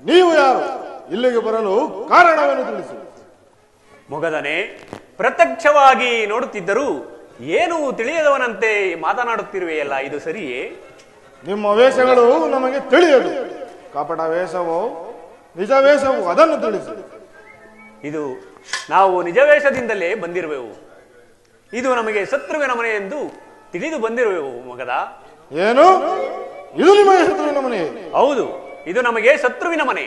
ನೀವು ಯಾರು? ಇಲ್ಲಿಗೆ ಬರಲು ಕಾರಣವನ್ನು ತಿಳಿಸಿ. ಮೊಗದನೆ, ಪ್ರತ್ಯಕ್ಷವಾಗಿ ನೋಡುತ್ತಿದ್ದರೂ ಏನು ತಿಳಿಯದವನಂತೆ ಮಾತನಾಡುತ್ತಿರುವೆಯಲ್ಲ, ಇದು ಸರಿಯೇ? ನಿಮ್ಮ ವೇಷಗಳು ನಮಗೆ ತಿಳಿಯದು. ಕಪಟ ವೇಷವೋ ನಿಜ ವೇಷವೋ ಅದನ್ನು ತಿಳಿಸಿ. ಇದು ನಾವು ನಿಜ ವೇಷದಿಂದಲೇ ಬಂದಿರುವೆವು. ಇದು ನಮಗೆ ಶತ್ರುವಿನ ಮನೆ ಎಂದು ತಿಳಿದು ಬಂದಿರುವೆವು ಮಗದ. ಏನು? ಇದು ನಿಮಗೆ ಶತ್ರುವಿನ ಮನೆ? ಹೌದು, ಇದು ನಮಗೆ ಶತ್ರುವಿನ ಮನೆ.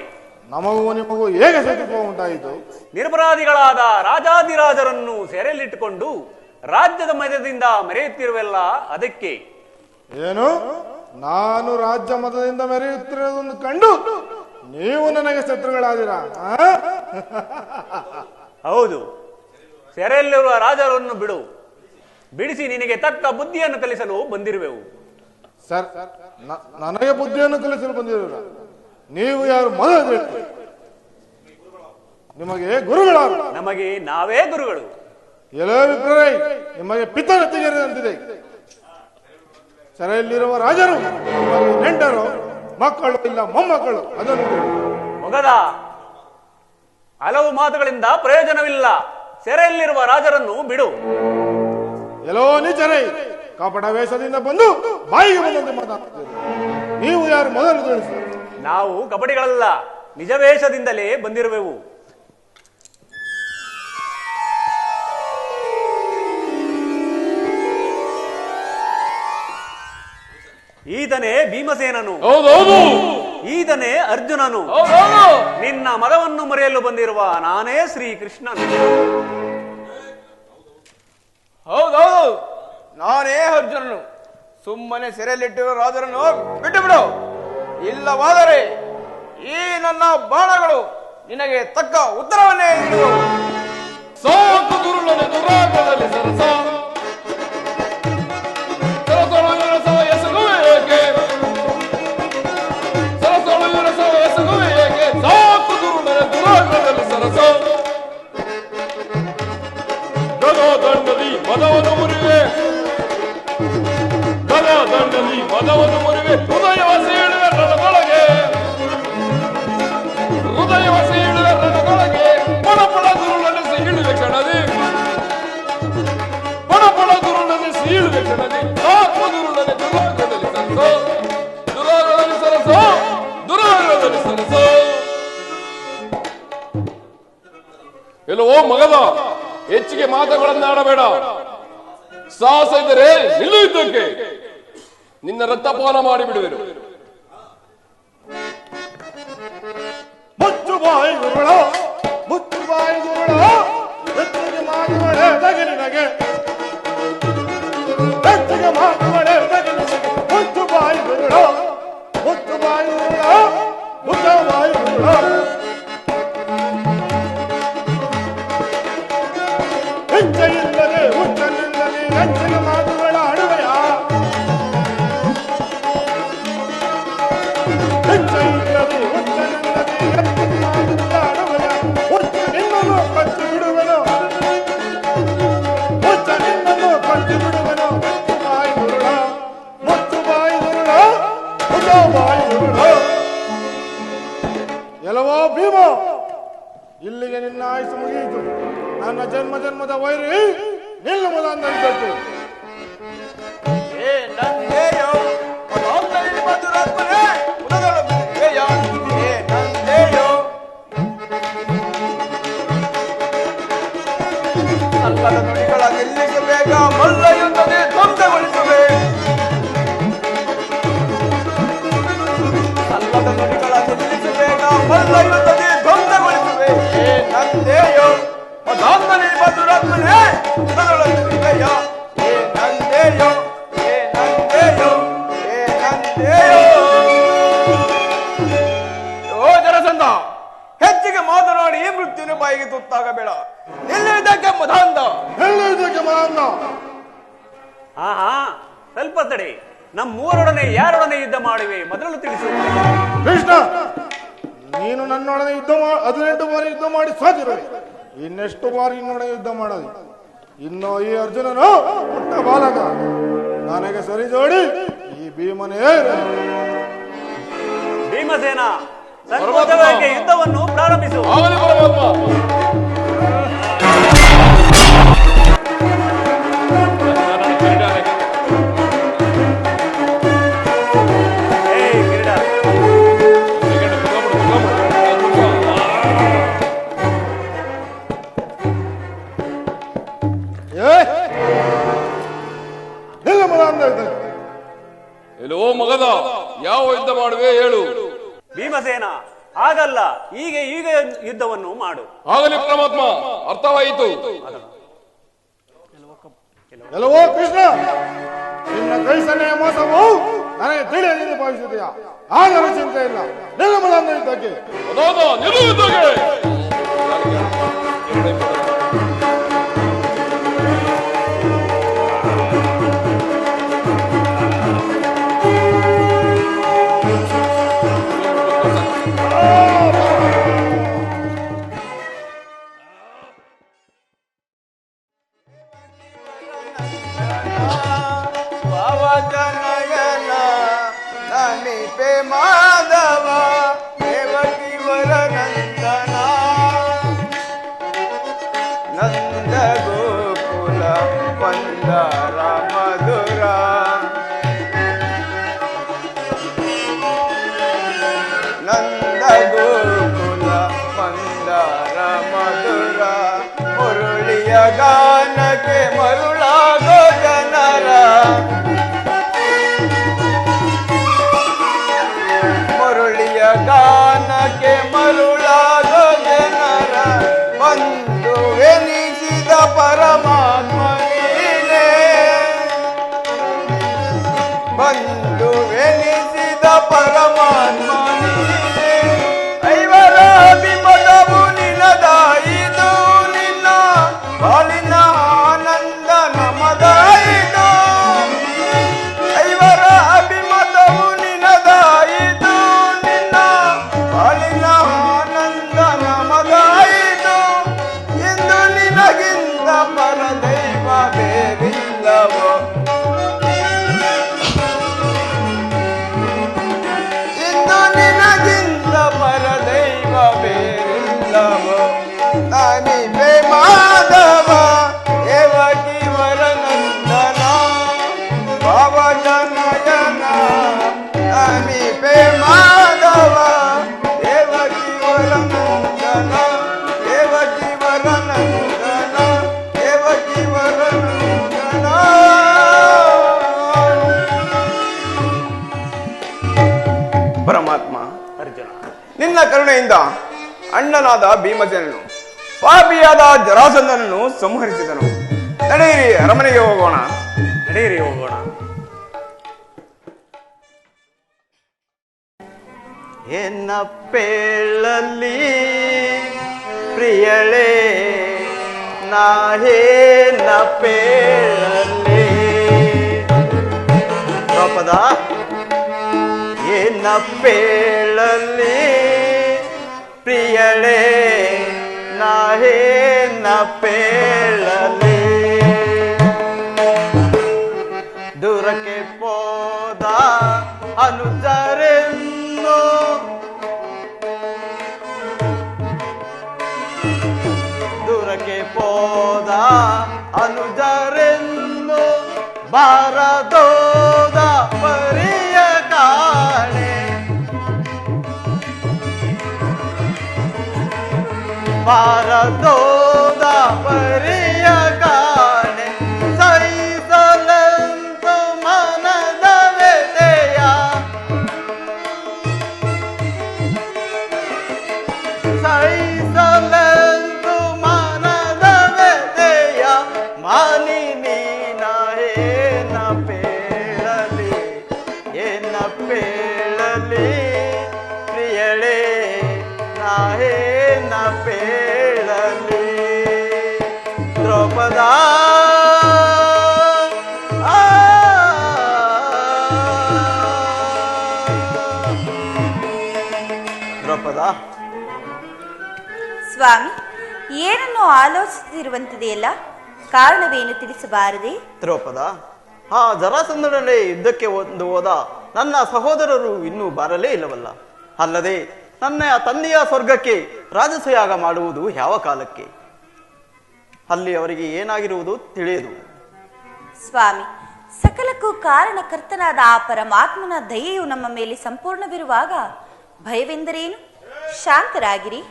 ನಮಗೂ ನಿಮಗೂ ಹೇಗೆ ಶತ್ರುತ್ವ ಉಂಟಾಯಿತು? ನಿರಪರಾಧಿಗಳಾದ ರಾಜಾದಿರಾಜರನ್ನು ಸೆರೆಯಲ್ಲಿಟ್ಟುಕೊಂಡು ರಾಜ್ಯದ ಮತದಿಂದ ಮೆರೆಯುತ್ತಿರುವೆಲ್ಲ, ಅದಕ್ಕೆ. ಏನು? ನಾನು ರಾಜ್ಯ ಮತದಿಂದ ಮೆರೆಯುತ್ತಿರುವುದನ್ನು ಕಂಡು ನೀವು ನನಗೆ ಶತ್ರುಗಳಾದಿರಾ? ಹೌದು, ಸೆರೆಯಲ್ಲಿರುವ ರಾಜರನ್ನು ಬಿಡಿಸಿ ನಿನಗೆ ತಕ್ಕ ಬುದ್ಧಿಯನ್ನು ಕಲಿಸಲು ಬಂದಿರುವೆವು. ಸರ್, ನನಗೆ ಬುದ್ಧಿಯನ್ನು ಕಲಿಸಲು ಬಂದಿರಲ್ಲ. ನೀವು ಯಾರು ಮೊದಲು? ನಿಮಗೆ ಗುರುಗಳಾರು? ನಮಗೆ ನಾವೇ ಗುರುಗಳು. ಎಲ್ಲೋ ವಿಪ್ರರೈ, ನಿಮಗೆ ಪಿತನ ತೆಗೆದಂತಿದೆ. ಸೆರೆಯಲ್ಲಿರುವ ರಾಜರು ನಿಮಗೆ ನೆಂಟರು, ಮಕ್ಕಳು ಇಲ್ಲ ಮೊಮ್ಮಕ್ಕಳು. ಅದನ್ನು ಮೊಗದ, ಹಲವು ಮಾತುಗಳಿಂದ ಪ್ರಯೋಜನವಿಲ್ಲ. ಸೆರೆಯಲ್ಲಿರುವ ರಾಜರನ್ನು ಬಿಡು. ಎಲ್ಲೋ ನೀಚರೈ, ಕಪಟ ವೇಷದಿಂದ ಬಂದು ಬಾಯಿಗೆ ಬಂದಂತೆ ಮಾತಾಡ್ತೀರಿ. ನೀವು ಯಾರು ಮೊದಲು ತಿಳಿಸಿ. ನಾವು ಕಪಟಿಗಳಲ್ಲ, ನಿಜ ವೇಷದಿಂದಲೇ ಬಂದಿರುವೆವು. ಈತನೇ ಭೀಮಸೇನನು. ಈತನೇ ಅರ್ಜುನನು. ನಿನ್ನ ಮದವನ್ನು ಮರೆಯಲು ಬಂದಿರುವ ನಾನೇ ಶ್ರೀಕೃಷ್ಣನು. ಹೌದೌದು, ನಾನೇ ಅರ್ಜುನನು. ಸುಮ್ಮನೆ ಸೆರೆಯಲ್ಲಿಟ್ಟಿರುವ ರಾಜರನ್ನು ಬಿಟ್ಟು ಬಿಡು. ಇಲ್ಲವಾದರೆ ಈ ನನ್ನ ಬಾಣಗಳು ನಿನಗೆ ತಕ್ಕ ಉತ್ತರವನ್ನೇ ನೀಡುವು. ಸಾಕು ದುರುಳನೆ ದುರಾಗದಲ್ಲಿ ಸರಸ ಸಾಕು ದುರುಳನೆ ದುರಾಗದಲ್ಲಿ ಸರಸ ಗದಾದಂಡದಿ ಮದವನ್ನು ಮುರಿವೆ, ಗದಾದಂಡದಿ ಮದವನ್ನು ಮುರಿವೆ. ಹೃದಯವ ಸೀಳುವೆ ರಣದೊಳಗೆ, ಹೃದಯವ ಸೀಳುವೆ ರಣದೊಳಗೆ. ಪಡಪಡ ದುರುಳನೆ ಸೀಳುವೆ ಕಣದಿ, ಪಡಪಡ ದುರುಳನೆ ಸೀಳುವೆ ಕಣದಿ. ಸಾಕು ದುರುಳನೆ ದುರಾಗದಲ್ಲಿ ಸರಸ, ದುರಾಗದಲ್ಲಿ ಸರಸ, ದುರಾಗದಲ್ಲಿ ಸರಸ. ಎಲ್ಲವೋ ಮಗದ, ಹೆಚ್ಚಿಗೆ ಮಾತುಗಳನ್ನಾಡಬೇಡ. ಸಾಹಸ ಇದ್ದರೆ ನಿಲ್ಲು ಯುದ್ಧಕ್ಕೆ. ನಿನ್ನ ರಕ್ತಪಾನ ಮಾಡಿಬಿಡುವೆನು. ಮುಚ್ಚು ಬಾಯಿ ಗುರುಳ, ಮುಚ್ಚು ಬಾಯಿ ಗುರುಳ. ಹೆಚ್ಚಿಗೆ ಮಾತುಗಳೇ ತಗಲಿನಗೆ, ಹೆಚ್ಚಿಗೆ ಮಾತುಗಳೇ ತಗಲಿನಗೆ. ಮುಚ್ಚು ಬಾಯಿ ಗುರುಳ, ಮುಚ್ಚು ಬಾಯಿ ಗುರುಳ, ಮುಚ್ಚು ಬಾಯಿ ಗುರುಳ. ಹೆಚ್ಚಿಲ್ಲದೆ ಹುಚ್ಚನಿಲ್ಲದೆ ಹೆಚ್ಚಿನ ಮಾತುಗಳ ಅಡುವೆಯ. ಹೆಚ್ಚಿಲ್ಲದೆ ಹುಚ್ಚನಿಲ್ಲದೆ ಹೆಚ್ಚಿನ ಮಾತುಗಳ ಅಡುವೆಯ. ಹುಚ್ಚ ನಿನ್ನನ್ನು ಕಚ್ಚಿ ಬಿಡುವೆನು, ಹುಚ್ಚ ನಿನ್ನನ್ನು ಕಚ್ಚಿ ಬಿಡುವೆನು. ಮುಚ್ಚು ಬಾಯಿ ಗುರುಳ, ಮುಚ್ಚು ಬಾಯಿ ಗುರುಳ, ಮುಚ್ಚು ಬಾಯಿ ಗುರುಳ. ಎಲ್ಲವೋ ಭೀಮ, ಇಲ್ಲಿಗೆ ನಿನ್ನ ಆಯುಷು ಮುಗಿಯಿತು. ನನ್ನ ಜನ್ಮ ಜನ್ಮದ ವೈರಿ ನಿಲ್ಲುವುದ ಅಂದಂತೆ. ಅಲ್ಲದ ನುಡಿಗಳ ನಿಲ್ಲಿಸಬೇಕ, ಮಲ್ಲ ಯುದ್ಧದೇ ಧ್ವಂಸಗೊಳಿಸುವೆ. ಅಲ್ಲದ ನುಡಿಗಳ ನಿಲ್ಲಿಸಬೇಕ, ಮಲ್ಲ ಯುದ್ಧದೇ ಧ್ವಂಸಗೊಳಿಸುವೆ. ನಂದೇಯೋ ಮದಾಂಧನೇ ಮಧುರಾತ್ಮನೇ ಮದೊಳಗಿರುವೆಯ. ನಂದೇಯೋ, ನಂದೇಯೋ, ನಂದೇಯೋ. ಓ ಜರಸಂಧ, ಹೆಚ್ಚಿಗೆ ಮಾತನಾಡಿ ಮೃತ್ಯುವಿನ ಬಾಯಿಗೆ ತುತ್ತಾಗಬೇಡ. ಎಲ್ಲಿದ್ದಕ್ಕೆ ಮದಾಂಧ, ಎಲ್ಲಿದ್ದಕ್ಕೆ ಮದಾಂಧ. ಆಹಾ, ಸ್ವಲ್ಪ ತಡೆ. ನಮ್ಮ ಮೂವರೊಡನೆ ಯಾರೊಡನೆ ಯುದ್ಧ ಮಾಡಿವೆ ಮೊದಲು ತಿಳಿಸು. ಕೃಷ್ಣ, ನೀನು ನನ್ನೊಡನೆ 18 ಬಾರಿ ಯುದ್ಧ ಮಾಡಿ ಸೋತಿರುವೆ. ಇನ್ನೆಷ್ಟು ಬಾರಿ ನಿನ್ನೊಡನೆ ಯುದ್ಧ ಮಾಡೋದು? ಇನ್ನು ಈ ಅರ್ಜುನನು ಪುಟ್ಟ ಬಾಲಕ, ನನಗೆ ಸರಿ ಜೋಡಿ ಈ ಭೀಮನೇ ಇರಲಿ. ಭೀಮಸೇನ, ಸಂಕೋಚವಾಗಿ ಯುದ್ಧವನ್ನು ಪ್ರಾರಂಭಿಸು. ಆಗಲಿ ಪರಮಾತ್ಮ. ಎಲ್ಲೋ ಮಗದ, ಯಾವ ಯುದ್ಧ ಮಾಡುವೆ ಹೇಳು. ಭೀಮಸೇನ, ಹಾಗಲ್ಲ, ಈಗ ಯುದ್ಧವನ್ನು ಮಾಡು. ಆಗಲಿ ಪರಮಾತ್ಮ, ಅರ್ಥವಾಯಿತು. ಎಲ್ಲವೋ ಕೃಷ್ಣ, ನಿನ್ನ ಕೈ ಸನ್ನೆಯ ಮೋಸವು ನನಗೆ ತಿಳಿಯದೆ ಭಾವಿಸಿದೆಯಾ? ಆಗಲೂ ಚಿಂತೆ ಇಲ್ಲ, ನಿಲ್ಲಮದಂದ ಯುದ್ಧಕ್ಕೆ. ನಿಲ್ಲುವುದಕ್ಕೆ ಮಾಧವ ದೇವಕಿ ವರನಂದನ ನಂದ ಗೋಕುಲ ಪಂದರ ಮಧುರ ನಂದ ಗೋಕುಲ ಪಂದರ ಮಧುರ ಮುರುಳಿಯ ಗಾನಕ್ಕೆ ಮರುಳಾಗೋ ಜನರ ಗಾನಕ್ಕೆ ಮರುಳಾಗೋ ಜನರ ಬಂದು ಎನಿಸಿದ ಪರಮಾತ್ಮ ನೀನೇ ಬಂದು ಎನಿಸಿದ ಪರಮಾತ್ಮ ನೀನೇ ಐವರ ವಿಪದವು ನಿನ್ನದಾಯಿತು ನಿನ್ನ ಬಾಳಿನ ಆನಂದ ನಮದಾಯಿತು ಐವರ ಅಭಿಮತವು ನಿನ್ನದಾಯಿತು ಬಾಳಿನ ಆನಂದ ನಮದಾಯಿತು ಎಂದು ನಿನಗಿಂತ ಪರದೈವ ಬೇರಿಲ್ಲವೋ ಎಂದು ನಿನಗಿಂತ ಪರದೈವ ಬೇರಿಲ್ಲವೋ ನಾನಿಬೆ ಮಾಧವ ದೇವಕಿ ವರನಂದನ ಭಾವಜನಯನ ನಾನಿಬೆ ಮಾಧವ ದೇವಕಿ ವರನಂದನ ದೇವಕಿ ವರನಂದನ ದೇವಕಿ ವರನಂದನ ಪರಮಾತ್ಮ ಅರ್ಜುನ, ನಿನ್ನ ಕರುಣೆಯಿಂದ ಅಣ್ಣನಾದ ಭೀಮಸೇನನು ಪಾಪಿಯಾದ ಜರಾಸಂಧನನ್ನು ಸಂಹರಿಸಿದನು. ನಡೆಯಿರಿ, ಅರಮನೆಗೆ ಹೋಗೋಣ. ನಡೆಯಿರಿ, ಹೋಗೋಣ. ಎನ್ನಪ್ಪೇಳಲ್ಲಿ ಪ್ರಿಯಳೇ ನಾಹೇನಪ್ಪೇಳಲ್ಲಿ ದ್ರೌಪದ ಏನಪ್ಪೇಳಲ್ಲಿ ಪ್ರಿಯಳೇ ನಾಹೇನಪ್ಪೇಳಲ್ಲಿ ದೂರಕ್ಕೆ ಪೋದ ಅನುಚರೆನ್ನು ದೂರಕ್ಕೆ ಪೋದ ಅನುಜರೆನ್ನು ಬಾರದೋದ ಪರಿಯ ಕಾಣೆ ಬಾರದೋದ ಪರಿಯ ಕಾಣೆ ಸಹಿಸಲೆಂದು ಮನದ ವ್ಯಥೆಯ ಸಹಿಸಲೆಂದು ಮನದ ವ್ಯಥೆಯ ಮಾನಿ ನೀನ ಏನ ಪೇಳಲಿ ಪ್ರಿಯಳೇ ನಾಹೇನ ಪೇಳಲಿ ದ್ರೌಪದ ದ್ರೌಪದ ಸ್ವಾಮಿ, ಏನನ್ನು ಆಲೋಚಿಸುತ್ತಿರುವಂತಿದೆಯಲ್ಲ, ಕಾರಣವೇನು ತಿಳಿಸಬಾರದೆ? ದ್ರೌಪದ, ಆ ಜರಾಸಂಧನಲ್ಲೇ ಯುದ್ಧಕ್ಕೆ ಹೋದ ನನ್ನ ಸಹೋದರರು ಇನ್ನೂ ಬರಲೇ ಇಲ್ಲವಲ್ಲ. ಅಲ್ಲದೆ ನನ್ನ ತಂದೆಯ ಸ್ವರ್ಗಕ್ಕೆ ರಾಜಸಯಾಗ ಮಾಡುವುದು ಯಾವ ಕಾಲಕ್ಕೆ? ಅಲ್ಲಿ ಅವರಿಗೆ ಏನಾಗಿರುವುದು ತಿಳಿಯದು. ಸ್ವಾಮಿ, ಸಕಲಕ್ಕೂ ಕಾರಣಕರ್ತನಾದ ಆ ಪರಮಾತ್ಮನ ದಯೆಯು ನಮ್ಮ ಮೇಲೆ ಸಂಪೂರ್ಣವಿರುವಾಗ ಭಯವೆಂದರೇನು? ಶಾಂತರಾಗಿರಿ.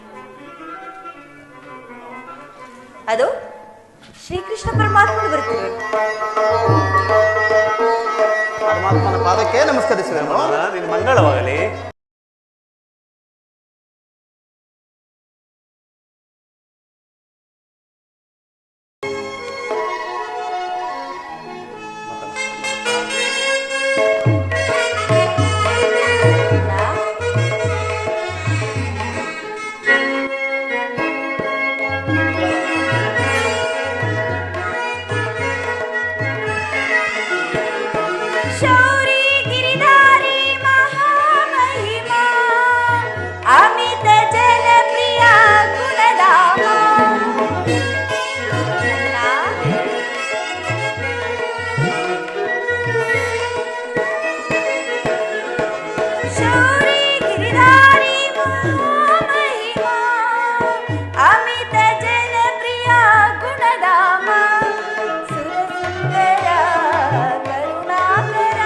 ಅದು ಶ್ರೀಕೃಷ್ಣ ಪರಮಾತ್ಮನು ಬರುತ್ತಿರುವರು. ಪರಮಾತ್ಮನ ಪಾದಕ್ಕೆ ನಮಸ್ಕರಿಸುವೆನು. ನಿನ್ನ ಮಂಗಳವಾಗಲಿ. ಶೌರಿ ಗಿರಿಧಾರಿ ಮಹಾಮಹಿಮಾ ಅಮಿತ ಜನಪ್ರಿಯ ಗುಣಧಾಮ. ಶೌರಿ ಗಿರಿಧಾರಿ ಮಹಾಮಹಿಮಾ ಅಮಿತ ಜನಪ್ರಿಯ ಗುಣಧಾಮ. ಸುರಸುಂದರ ಕರುಣಾಕರ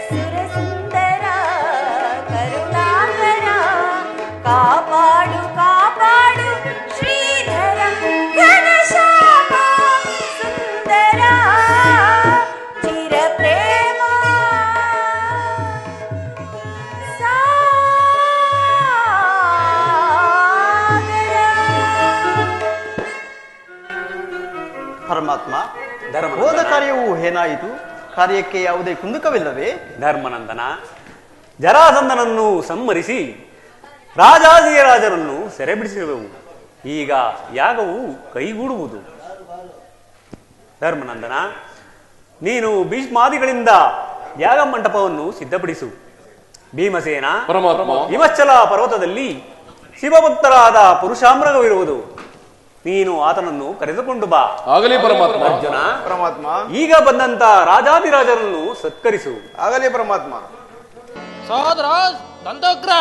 ಸುರಸುಂದರ ಕರುಣಾಕರ ಕಾಪಾಡು ಕಾಪಾಡು ಶ್ರೀಧರ ಘನಶ್ಯಾಮ ಸುಂದರ ಚಿರ ಪ್ರೇಮ ಪರಮಾತ್ಮ, ಧರ್ಮನಂದನ. ಹೋದ ಕಾರ್ಯವು ಏನಾಯಿತು? ಕಾರ್ಯಕ್ಕೆ ಯಾವುದೇ ಕುಂದುಕವಿಲ್ಲವೇ? ಧರ್ಮನಂದನ, ಜರಾಸಂಧನನ್ನು ಸಂಹರಿಸಿ ರಾಜಾದಿರಾಜರನ್ನು ಸೆರೆಬಿಡಿಸಿರುವೆವು. ಈಗ ಯಾಗವು ಕೈಗೂಡುವುದು. ಧರ್ಮನಂದನ, ನೀನು ಭೀಷ್ಮಾದಿಗಳಿಂದ ಯಾಗ ಮಂಟಪವನ್ನು ಸಿದ್ಧಪಡಿಸು. ಭೀಮಸೇನ, ಪರಮಾತ್ಮ. ಹಿಮಚ್ಚಲ ಪರ್ವತದಲ್ಲಿ ಶಿವಭಕ್ತರಾದ ಪುರುಷಾಮೃಗವಿರುವುದು. ನೀನು ಆತನನ್ನು ಕರೆದುಕೊಂಡು ಬಾ. ಆಗಲಿ ಪರಮಾತ್ಮ. ಅರ್ಜುನ, ಪರಮಾತ್ಮ. ಈಗ ಬಂದಂತ ರಾಜಾದಿರಾಜರನ್ನು ಸತ್ಕರಿಸು. ಆಗಲಿ ಪರಮಾತ್ಮ. ಸಹೋದರ ದಂತೋಗ್ರ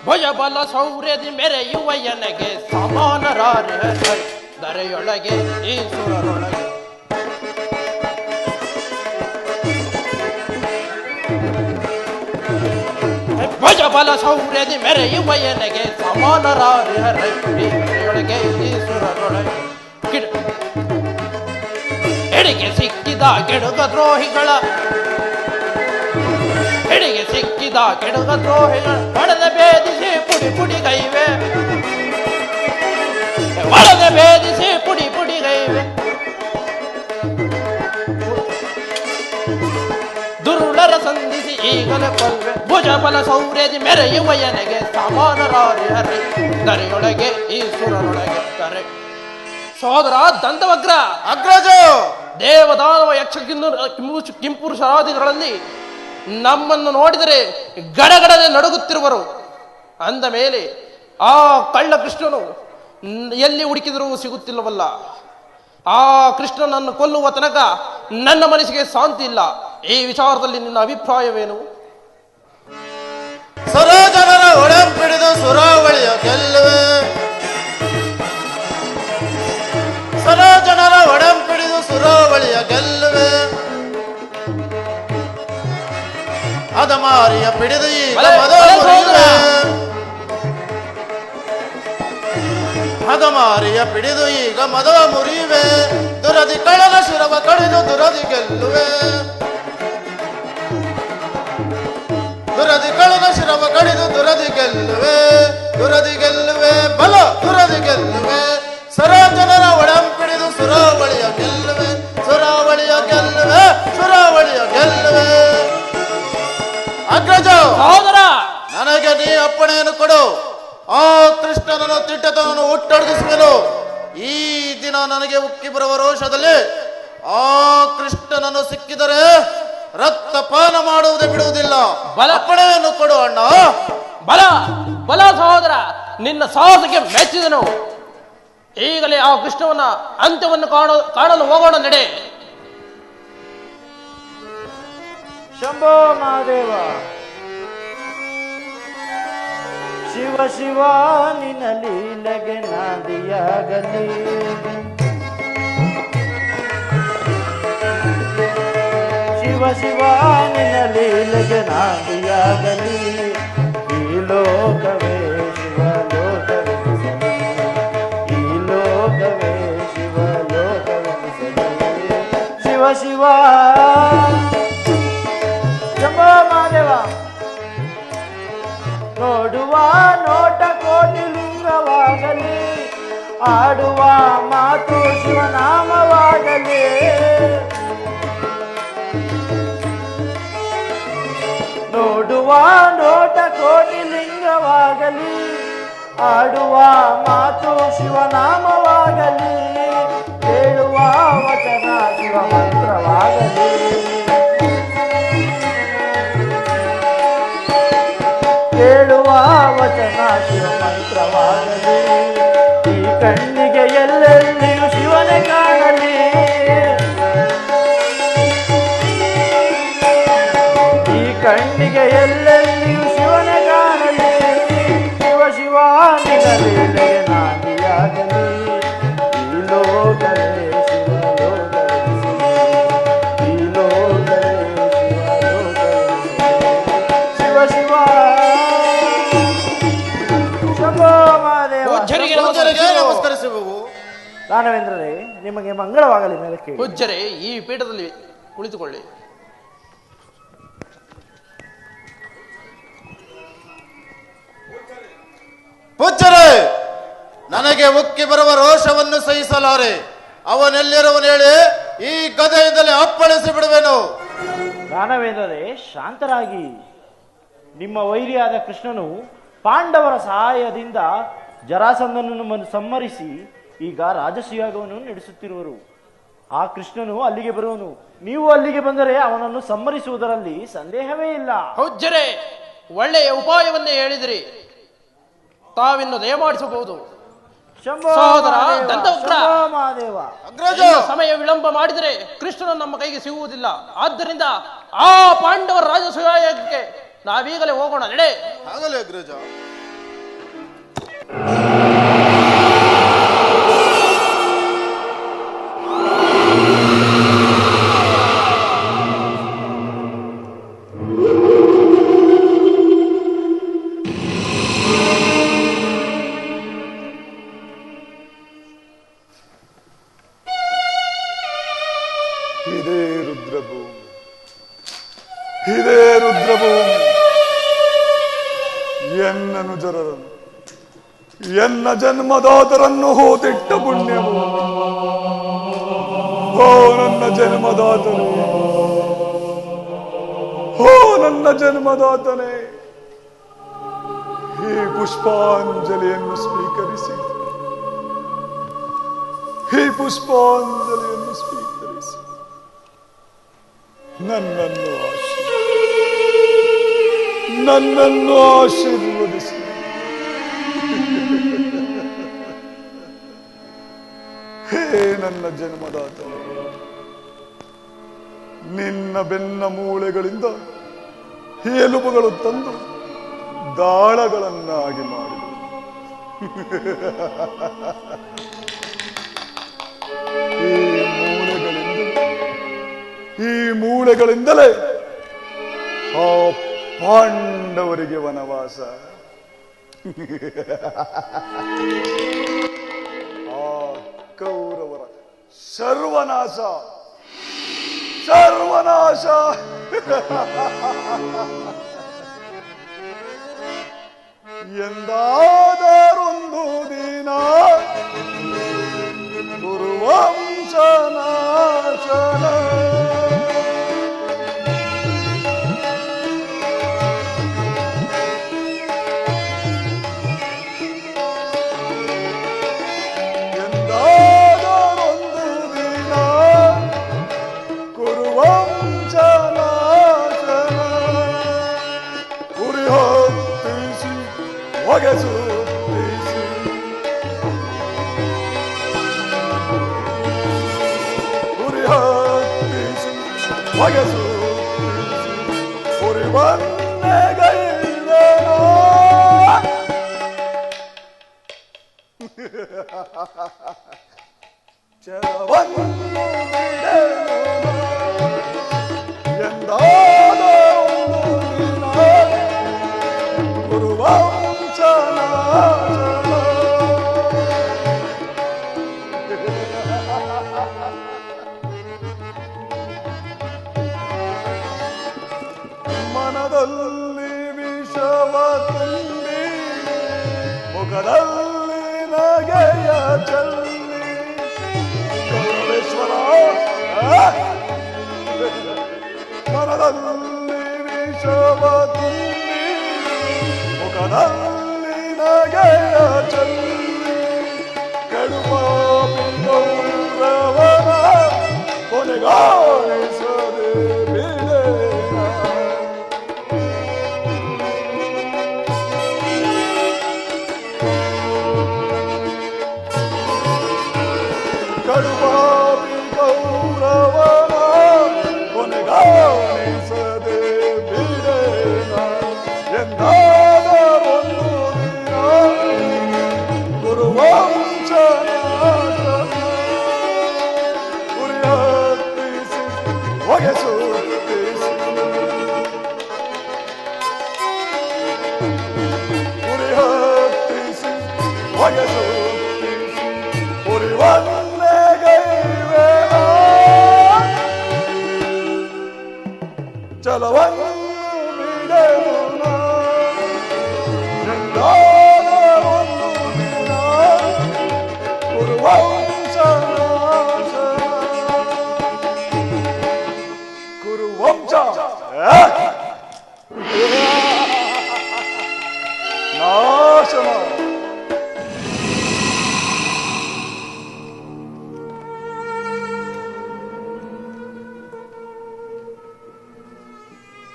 ಭಯ ಬಲ ಸೌರ್ಯದಿ ಮೆರೆಯುವ ಎನಗೆ ಸಮಾನರಾರೆ ದರೆಯೊಳಗೆ ಈಶ್ವರರೊಳಗೆ ಭಜ ಬಲ ಸೌರ್ಯದಿ ಮೆರೆಯುವ ಎನಗೆ ಸಮಾನರಾರೆ ದರೆಯೊಳಗೆ ಈಶ್ವರರೊಳಗೆ ಎಡೆಗೆ ಸಿಕ್ಕಿದ ಕೆಡುಗ ದ್ರೋಹಿಗಳ ಎಡೆಗೆ ಸಿಕ್ಕಿದ ಕೆಡುಗ ದ್ರೋಹಿಗಳ ಹೊಡೆದ ಭೇದಿಸಿ ಪುಡಿ ಪುಡಿಗೈವೆ ಹೊಡೆದ ಭೇದಿಸಿ ಪುಡಿ ಪುಡಿಗೈವೆ ದುರುಳರ ಸಂಧಿಸಿ ಈಗಲೇ ಕೊಲ್ವೆ ಭುಜ ಬಲ ಸೌರ್ಯದಿ ಮೆರೆಯುವ ಎನಗೆ ಸಮಾನರಾರಿ ಹರಿ ದರೆಯೊಳಗೆ ಈಶ್ವರರೊಳಗೆ ಕರೆ. ಸಹೋದರ ದಂತವಗ್ರ ಅಗ್ರಜ, ದೇವದಾನವ ಯಕ್ಷ ಕಿಂಪುರುಷರಾದಿಗಳಲ್ಲಿ ನಮ್ಮನ್ನು ನೋಡಿದರೆ ಗಡಗಡನೆ ನಡುಗುತ್ತಿರುವರು. ಅಂದ ಮೇಲೆ ಆ ಕಳ್ಳ ಕೃಷ್ಣನು ಎಲ್ಲಿ ಹುಡುಕಿದರೂ ಸಿಗುತ್ತಿಲ್ಲವಲ್ಲ. ಆ ಕೃಷ್ಣನನ್ನು ಕೊಲ್ಲುವ ತನಕ ನನ್ನ ಮನಸ್ಸಿಗೆ ಶಾಂತಿ ಇಲ್ಲ. ಈ ವಿಚಾರದಲ್ಲಿ ನಿನ್ನ ಅಭಿಪ್ರಾಯವೇನು? ಸರೋಜನರ ಒಡಂಪಿಡಿದು ಸುರಾವಳಿಯ ಗೆಲ್ಲುವೆ. ಸರೋಜನರ ಒಡಂಪಿಡಿದು ಸುರಾವಳಿಯ ಗೆಲ್ಲುವೆ. ಅದಮಾರಿಯ ಪಿಡಿದು ಈಗ ಮದ ಮುರಿಯುವೆ. ಅದಮಾರಿಯ ಪಿಡಿದು ಈಗ ಮದವ ಮುರಿಯುವೆ. ದುರದಿ ಕಳನ ಶಿರವ ಕಡಿದು ದುರದಿ ಗೆಲ್ಲುವೆ. ದುರದಿ ಕಳನ ಶಿರವ ಕಡಿದು ದುರದಿ ಗೆಲ್ಲುವೆ. ದುರದಿ ಗೆಲ್ಲುವೆ, ಬಲ ದುರದಿ ಗೆಲ್ಲುವೆ. ಸರೋಜನರ ಒಡಂಪಿಡಿದು ಸುರಾವಳಿಯ ಗೆಲ್ಲುವೆ. ಸುರಾವಳಿಯ ಗೆಲ್ಲುವೆ, ಸುರಾವಳಿಯ ಗೆಲ್ಲುವೆ. ಅಗ್ರಜ, ಸಹೋದರ, ನನಗೆ ನೀ ಅಪ್ಪಣೆಯನ್ನು ಕೊಡು. ಆ ಕೃಷ್ಣನನ್ನು ತಿಟ್ಟತನನ್ನು ಹುಟ್ಟೊಡಗಿಸುವೆನು. ಈ ದಿನ ನನಗೆ ಉಕ್ಕಿ ಬರುವ ರೋಷದಲ್ಲಿ ಆ ಕೃಷ್ಣನನ್ನು ಸಿಕ್ಕಿದರೆ ರಕ್ತಪಾನ ಮಾಡುವುದೇ ಬಿಡುವುದಿಲ್ಲ. ಬಲ. ಅಪ್ಪಣೆಯನ್ನು ಕೊಡು ಅಣ್ಣ. ಬಲ ಬಲ ಸಹೋದರ, ನಿನ್ನ ಸಾಹಸಕ್ಕೆ ಮೆಚ್ಚಿದನು. ಈಗಲೇ ಆ ಕೃಷ್ಣವನ್ನ ಅಂತ್ಯವನ್ನು ಕಾಣಲು ಹೋಗೋಣ, ನಡೆ. ಶಂಭೋ ಮಹಾದೇವ. ಶಿವ ಶಿವ ನಿನ್ನ ಲೀಲೆಗೆ ನಾದಿಯಾಗಲಿ. ಶಿವ ಶಿವ ನಿನ್ನ ಲೀಲೆಗೆ ನಾದಿಯಾಗಲಿ. ಈ ಲೋಕವೇ ಶಿವ ಲೋಕವೆನಿಸಲಿ. ಈ ಲೋಕವೇ ಶಿವ ಲೋಕವೆನಿಸಲಿ. ಶಿವ ಶಿವ ಶಂಭೋ ಮಹಾದೇವ. ನೋಡುವ ನೋಟ ಕೋಟಿ ಲಿಂಗವಾಗಲಿ. ಆಡುವ ಮಾತು ಶಿವನಾಮವಾಗಲಿ. ನೋಡುವ ನೋಟ ಕೋಟಿ ಲಿಂಗವಾಗಲಿ. ಆಡುವ ಮಾತು ಶಿವನಾಮವಾಗಲಿ. ಕೇಳುವ ವಚನ ಶಿವ ಮಂತ್ರವಾಗಲಿ. ಕೇಳುವ ವಚನ ಶಿವ ಮಂತ್ರವಾಗಲಿ. ಈ ಕಣ್ಣಿಗೆ ಎಲ್ಲೆಲ್ಲಿಯೂ ಶಿವನೇ ಕಾಣಲಿ. ಈ ಕಣ್ಣಿಗೆ ಎಲ್ಲೆಲ್ಲಿಯೂ ಶಿವನೇ ಕಾಣಲಿ. ಶಿವ ಶಿವ ನಿನ್ನ ಲೀಲೆಗೆ ನಾಂದಿಯಾಗಲಿ. ಈ ಲೋಕವೇ ಶಿವ ಲೋಕವೆನಿಸಲಿ. ಈ ಲೋಕವೇ ಶಿವ ಲೋಕವೆನಿಸಲಿ. ಶಿವ ಶಿವ ಶಂಭೋ ಮಹಾದೇವ. ಪೂಜ್ಯರಿಗೆ ಪೂಜ್ಯರಿಗೆ ನಮಸ್ಕರಿಸುವುದು. ನಮಸ್ಕರಿಸುವೆವು. ದಾನವೇಂದ್ರರೇ, ನಿಮಗೆ ಮಂಗಳವಾಗಲಿ. ಮೇಲೆ ಕೇಳಿ. ಪೂಜ್ಯರೇ, ಈ ಪೀಠದಲ್ಲಿ ಕುಳಿತುಕೊಳ್ಳಿ. ಪೂಜ್ಯರೇ, ನನಗೆ ಉಕ್ಕಿ ಬರುವ ರೋಷವನ್ನು ಸಹಿಸಲಾರೆ. ಅವನೆಲ್ಲಿರುವನು ಹೇಳಿ, ಈ ಗದೆಯಿಂದಲೇ ಅಪ್ಪಳಿಸಿ ಬಿಡುವೆನು. ದಾನವೇಂದ್ರರೇ, ಶಾಂತರಾಗಿ. ನಿಮ್ಮ ವೈರಿಯಾದ ಕೃಷ್ಣನು ಪಾಂಡವರ ಸಹಾಯದಿಂದ ಜರಾಸಂಧನನ್ನು ಸಂಹರಿಸಿ ಈಗ ರಾಜಸೂಯಾಗವನ್ನು ನಡೆಸುತ್ತಿರುವರು. ಆ ಕೃಷ್ಣನು ಅಲ್ಲಿಗೆ ಬರುವನು. ನೀವು ಅಲ್ಲಿಗೆ ಬಂದರೆ ಅವನನ್ನು ಸಂಹರಿಸುವುದರಲ್ಲಿ ಸಂದೇಹವೇ ಇಲ್ಲ. ಪೂಜ್ಯರೇ, ಒಳ್ಳೆಯ ಉಪಾಯವನ್ನೇ ಹೇಳಿದಿರಿ. ತಾವಿನ್ನು ದಯಮಾಡಿಸಬಹುದು. ಶಂಭೋ ಸಹೋದರ ಮಹಾದೇವ, ದಂತವಕ್ರ. ಶಂಭೋ ಮಹಾದೇವ. ಅಗ್ರಜ, ಇನ್ನು ಸಮಯ ವಿಳಂಬ ಮಾಡಿದರೆ ಕೃಷ್ಣನು ನಮ್ಮ ಕೈಗೆ ಸಿಗುವುದಿಲ್ಲ. ಆದ್ದರಿಂದ ಆ ಪಾಂಡವರ ರಾಜಸೂಯಕ್ಕೆ ನಾವೀಗಲೇ ಹೋಗೋಣ, ನಡೆ. ಆಗಲೇ ಅಗ್ರಜ. ಇದೇ ರುದ್ರಭೂಮಿ, ಇದೇ ರುದ್ರಭೂಮಿ. ಎನ್ನನು ಜರರನ್ನು, ಎನ್ನ ಜನ್ಮದಾತರನ್ನು ಹೋದಿಟ್ಟ ಪುಣ್ಯಭೂಮಿ. ಓ ನನ್ನ ಜನ್ಮದಾತನೇ, ಓ ನನ್ನ ಜನ್ಮದಾತನೇ, ಈ ಪುಷ್ಪಾಂಜಲಿಯನ್ನು ಸ್ವೀಕರಿಸಿ, ಈ ಪುಷ್ಪಾಂಜಲಿಯನ್ನು ಸ್ವೀಕರಿಸಿ ನನ್ನನ್ನು ಆಶೀರ್ವದಿಸಿ. ಹೇ ನನ್ನ ಜನ್ಮದಾತ, ನಿನ್ನ ಬೆನ್ನ ಮೂಳೆಗಳಿಂದ ಎಲುಬುಗಳು ತಂದು ದಾಳಗಳನ್ನಾಗಿ ಮಾಡಿದರು. ಈ ಮೂಳೆಗಳಿಂದಲೇ ಆ ಪಾಂಡವರಿಗೆ ವನವಾಸ, ಆ ಕೌರವರ ಸರ್ವನಾಶ, ಸರ್ವನಾಶ. ಎಂದಾದರೊಂದು ದಿನ ಕುರುವಂಶನಾಶನ. ಎಂದಾದರೊಂದು ದಿನ ಕುರುವಂಶನಾಶನ. ಹೊಗೆಸು ಉರಿ ಹತ್ತಿಸಿ ಹೊಗೆಸು ಉರಿ ಬಂದೆಗೈದನೋ ಚರವನ್ನು ಬಿಡೆನು ಎಂದಾದರೊಂದು ದಿನ ಗುರುವಂಚನ ಮನದಲ್ಲಿ ವಿಷವ ತುಂಬಿ ಮುಖದಲ್ಲಿ ನಗೆಯ ಚಲ್ಲಿ ಗೌರವೇಶ್ವರ ಮನದಲ್ಲಿ ವಿಷವ ತುಂಬಿ ಮುಖದಲ್ಲಿ ನಗೆಯ ಚಲ್ಲಿ ಕಡುಪಾಪಿ ಗೌರವನ ಕೊನೆಗಾಣಿಸದೆ ಬಿಡೇನ ಕಡುಪಾಪಿ ಗೌರವನ ಕೊನೆಗಾಣಿಸದೆ ಬಿಡೇನ ಎಂದಾದರೊಂದು ದಿನ ಗುರುವಂಚನ ಉರಿ ಹತ್ತಿಸಿ ಹೊಗೆಸುತ್ತಿಸಿ ಉರಿ ಹತ್ತಿಸಿ ಹೊಗೆಸುತ್ತಿಸಿ ಉರಿವನ್ನೆಗೈವೆನ ಚಲವನ್ನು ಬಿಡೆನು ನಾ ಎಂದಾದರೊಂದು ದಿನ ಕುರುವಂಶನಾಶ ಕುರುವಂಶ ನಾಶನ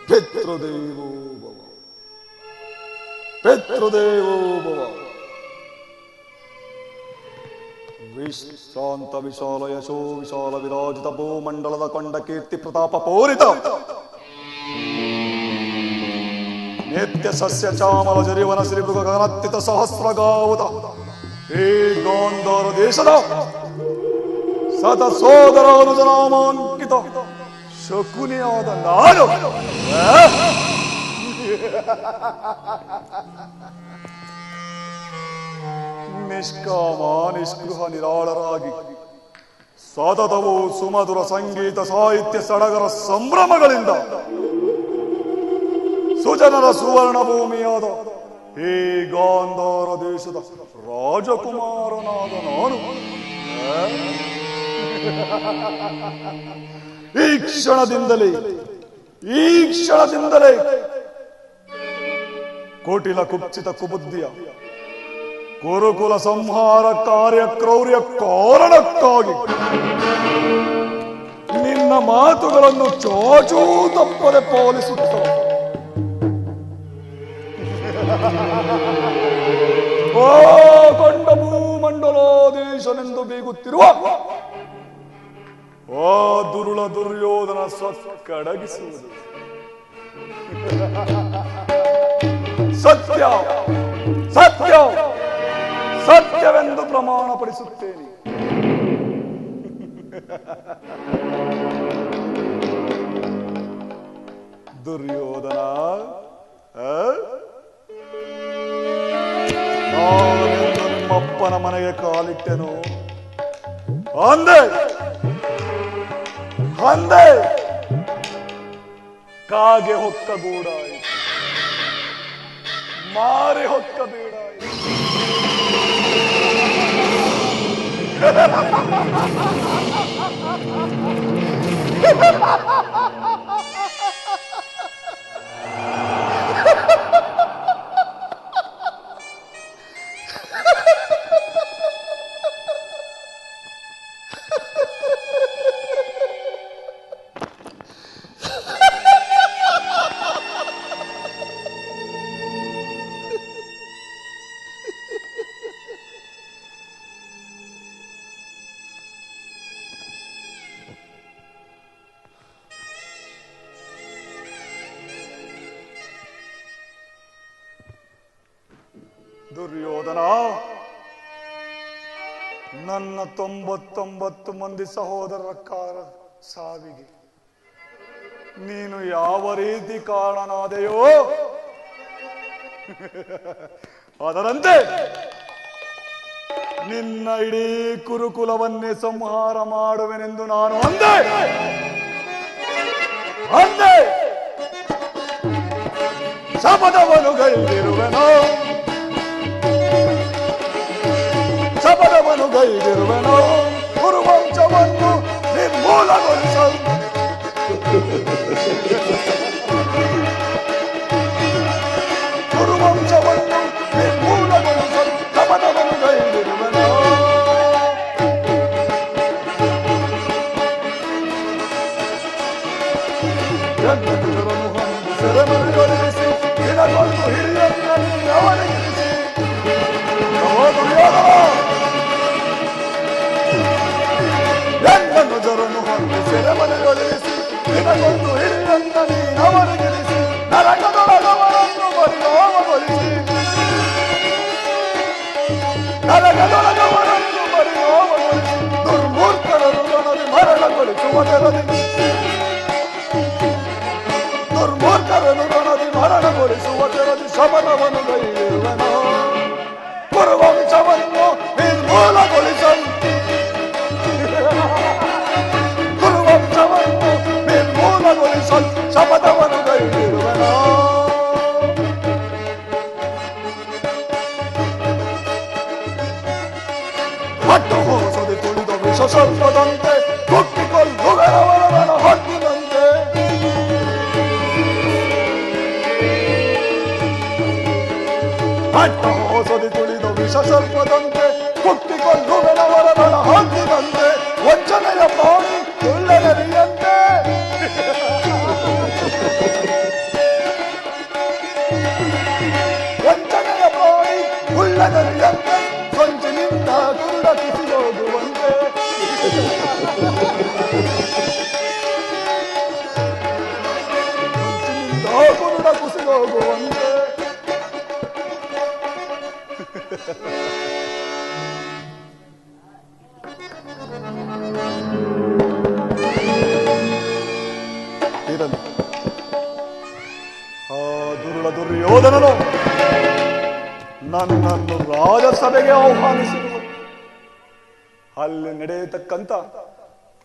ಪಿತೃದೇವೋ ಭವ ಪಿತೃದೇವೋ ಭವ ವಿಶ್ರಾಂತ ವಿಶಾಲ ಯಶೋ ವಿಶಾಲ ವಿರಾಜಿತ ಭೂಮಂಡಲದ ಕೊಂಡ ಕೀರ್ತಿ ಪ್ರತಾಪ ಪೂರಿತ ನಿತ್ಯ ಸಸ್ಯ ಚಾಮಲ ಜರಿವನ ಶ್ರೀ ಮೃಗ ಗಗನತ್ತಿತ ಸಹಸ್ರಗಾವುತ ಈ ಗಾಂಧಾರ ದೇಶದ ಸತ ಸೋದರ ಅನುಜನಾಮಾಂಕಿತ ಶಕುನಿಯಾದ ನಾನು ನಿಷ್ಕಾಮ ನಿಷ್ಕೃಹ ನಿರಾಳರಾಗಿ ಸತತವೂ ಸುಮಧುರ ಸಂಗೀತ ಸಾಹಿತ್ಯ ಸಡಗರ ಸಂಭ್ರಮಗಳಿಂದ ಸುಜನರ ಸುವರ್ಣ ಭೂಮಿಯಾದ ಈ ಗಾಂಧಾರ ದೇಶದ ರಾಜಕುಮಾರನಾದ ನಾನು ಈ ಕ್ಷಣದಿಂದಲೇ ಕೋಟಿಲ ಕುಪ್ಸಿತ ಕುಬುದ್ಧಿಯ ಗುರುಕುಲ ಸಂಹಾರ ಕಾರ್ಯ ಕ್ರೌರ್ಯ ಕಾರಣಕ್ಕಾಗಿ ನಿನ್ನ ಮಾತುಗಳನ್ನು ಚಾಚೂ ತಪ್ಪದೆ ಪಾಲಿಸುತ್ತ ಕೊಂಡ ಭೂಮಂಡಲಾಧೀಶನೆಂದು ಬೀಗುತ್ತಿರುವ ಆ ದುರುಳ ದುರ್ಯೋಧನ ಕಡಗಿಸುವುದು ಸತ್ಯ ಸತ್ಯ ಸತ್ಯವೆಂದು ಪ್ರಮಾಣ ಪಡಿಸುತ್ತೇನೆ. ದುರ್ಯೋಧನ, ನಾನೆಂದು ನಿಮ್ಮಪ್ಪನ ಮನೆಗೆ ಕಾಲಿಟ್ಟೆನು ಅಂದೆ ಕಾಗೆ ಹೊಕ್ಕ ಗೂಡಾಯಿತು, ಮಾರಿ ಹೊಕ್ಕ ಬೀಡಾಯಿತು. ದುರ್ಯೋಧನ, ನನ್ನ 99 ಮಂದಿ ಸಹೋದರರ ಸಾವಿಗೆ ನೀನು ಯಾವ ರೀತಿ ಕಾರಣನಾದೆಯೋ ಅದರಂತೆ ನಿನ್ನ ಇಡೀ ಕುರುಕುಲವನ್ನೇ ಸಂಹಾರ ಮಾಡುವೆನೆಂದು ನಾನು ಅಂದೆ. ಶಪಥವನ್ನು ಗೈದಿರುವೆನು, ಕುರುವಂಶವನ್ನು ನಿರ್ಮೂಲಗೊಳಿಸಲು ಶಪಥವನ್ನು ಗೈದಿರುವೆನು. ಸೆರೆಮನೆಗೊಳಿಸಿ ದಿನಗೊಂದು ಹಿಡಿಯನ್ನು ಅವನಿಗಿರಿಸಿ ಎಂದನ್ನು ಜರನು ಹೊಂದಿ ಸೆರೆಮನೆಗೊಳಿಸಿ ದಿನಗೊಂದು ಹಿಡಿಯನ್ನು ಅವನಿಗಿರಿಸಿ ನರಕದೊಳಗವರನ್ನು ಪರಿಣಾಮಗೊಳಿಸಿ ದುರ್ಮೂರ್ಖರನ್ನು ನನಗೆ ಮರಣಗೊಳಿಸುವುದರಲ್ಲಿ ಶಪಥವನ್ನು ಗೈದಿರುವೆನು. ಕುರುವಂಶವನ್ನು ನಿರ್ಮೂಲಗೊಳಿಸಲು ಶಪಥವನ್ನು ಗೈದಿರುವೆನು. ಹಟ್ಟು ಹೋಸದೆ ತುಳಿದ ವಿಷ ಸರ್ಪದಂತೆ ಕುಕ್ಕಿಕೊಳ್ಳುವರವರವರ ಹಟ್ಟಿದಂತೆ ಹಟ್ಟು ಹೋಸದೆ ತುಳಿದ ವಿಷ ಸರ್ಪದಂತೆ ಕುಕ್ಕಿಕೊಳ್ಳುವರವರವರ ಹಟ್ಟಿದಂತೆ ವಂಚನೆಯ ಪ್ರಾಣಿ ತುಳ್ಳನರಿಯಂತೆ ವಂಚನೆಯ ಪ್ರಾಣಿ ಉಳ್ಳನರಿಯಂತೆ ಸಂಚಿನಿಂದ ಕುರುಡ ಕಿಸಿಯೋಗುವಂತೆ ಸಂಚಿನಿಂದ ಕುರುಡ ಕುಸಿಯೋಗುವಂತೆ ಇರಲಿ. ಆ ದುರ್ಯೋಧನನು ನನ್ನನ್ನು ರಾಜಸಭೆಗೆ ಆಹ್ವಾನಿಸಿರುವುದು. ಅಲ್ಲಿ ನಡೆಯತಕ್ಕಂತ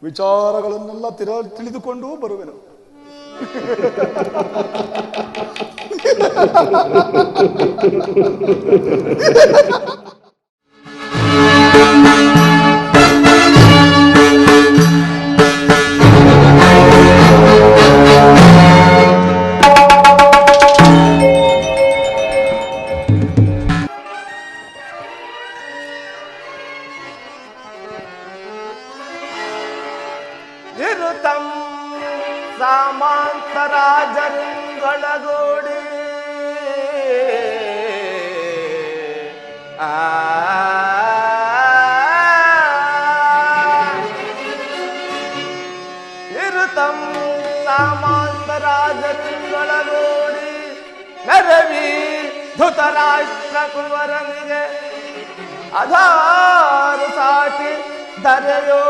ವಿಚಾರಗಳನ್ನೆಲ್ಲ ತಿಳಿದುಕೊಂಡು ಬರುವೆನು. ಇರುತಂ ಸಾಮಾಂತರಾಜರಿಂಗಳಗೂಡಿ ಇರುತಂ ಸಾಮಾಂತರಾಜರಿಂಗಳಗೂಡಿ ನರವಿ ಧೃತರಾಷ್ಟ್ರ ಕುವರನಿಗೆ ಅಧಾರು ಸಾಟಿ ದರೆಯೋ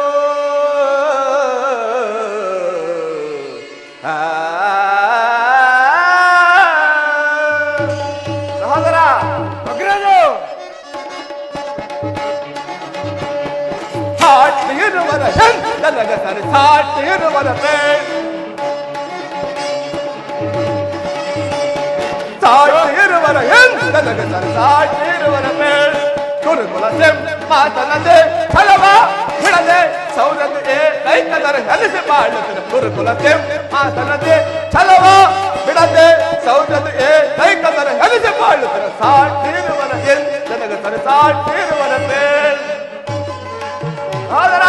ಸಹೋದರ ಅಗ್ರಜು ಸಾಟಿ ಇರುವರ ನನಗ ಸರಿ ಸಾಟಿ ಇರುವರ ಸಾಟಿ ಇರುವರ ನನಗ ಸರಿ ಸಾಟಿ ಇರುವರ ಗುರುಕುಲ ಮಾತನದೆ ಫಲವ ಬಿಡದೆ ಸೌರದೆ ರೈತನರ ಹಲಿಸಿ ಮಾಡುತ್ತಿನ ಗುರುಕುಲ ಮಾತನದೆ ಛಲವ ಬಿಡದೆ ಸೌರದೆ ರೈತನರ ಹಲಿಸಿ ಮಾಡುತ್ತಿನ ಸಾಟಿರುವರ ನನಗ ಸರಿ ಸಾಟಿರುವರ ಆದರ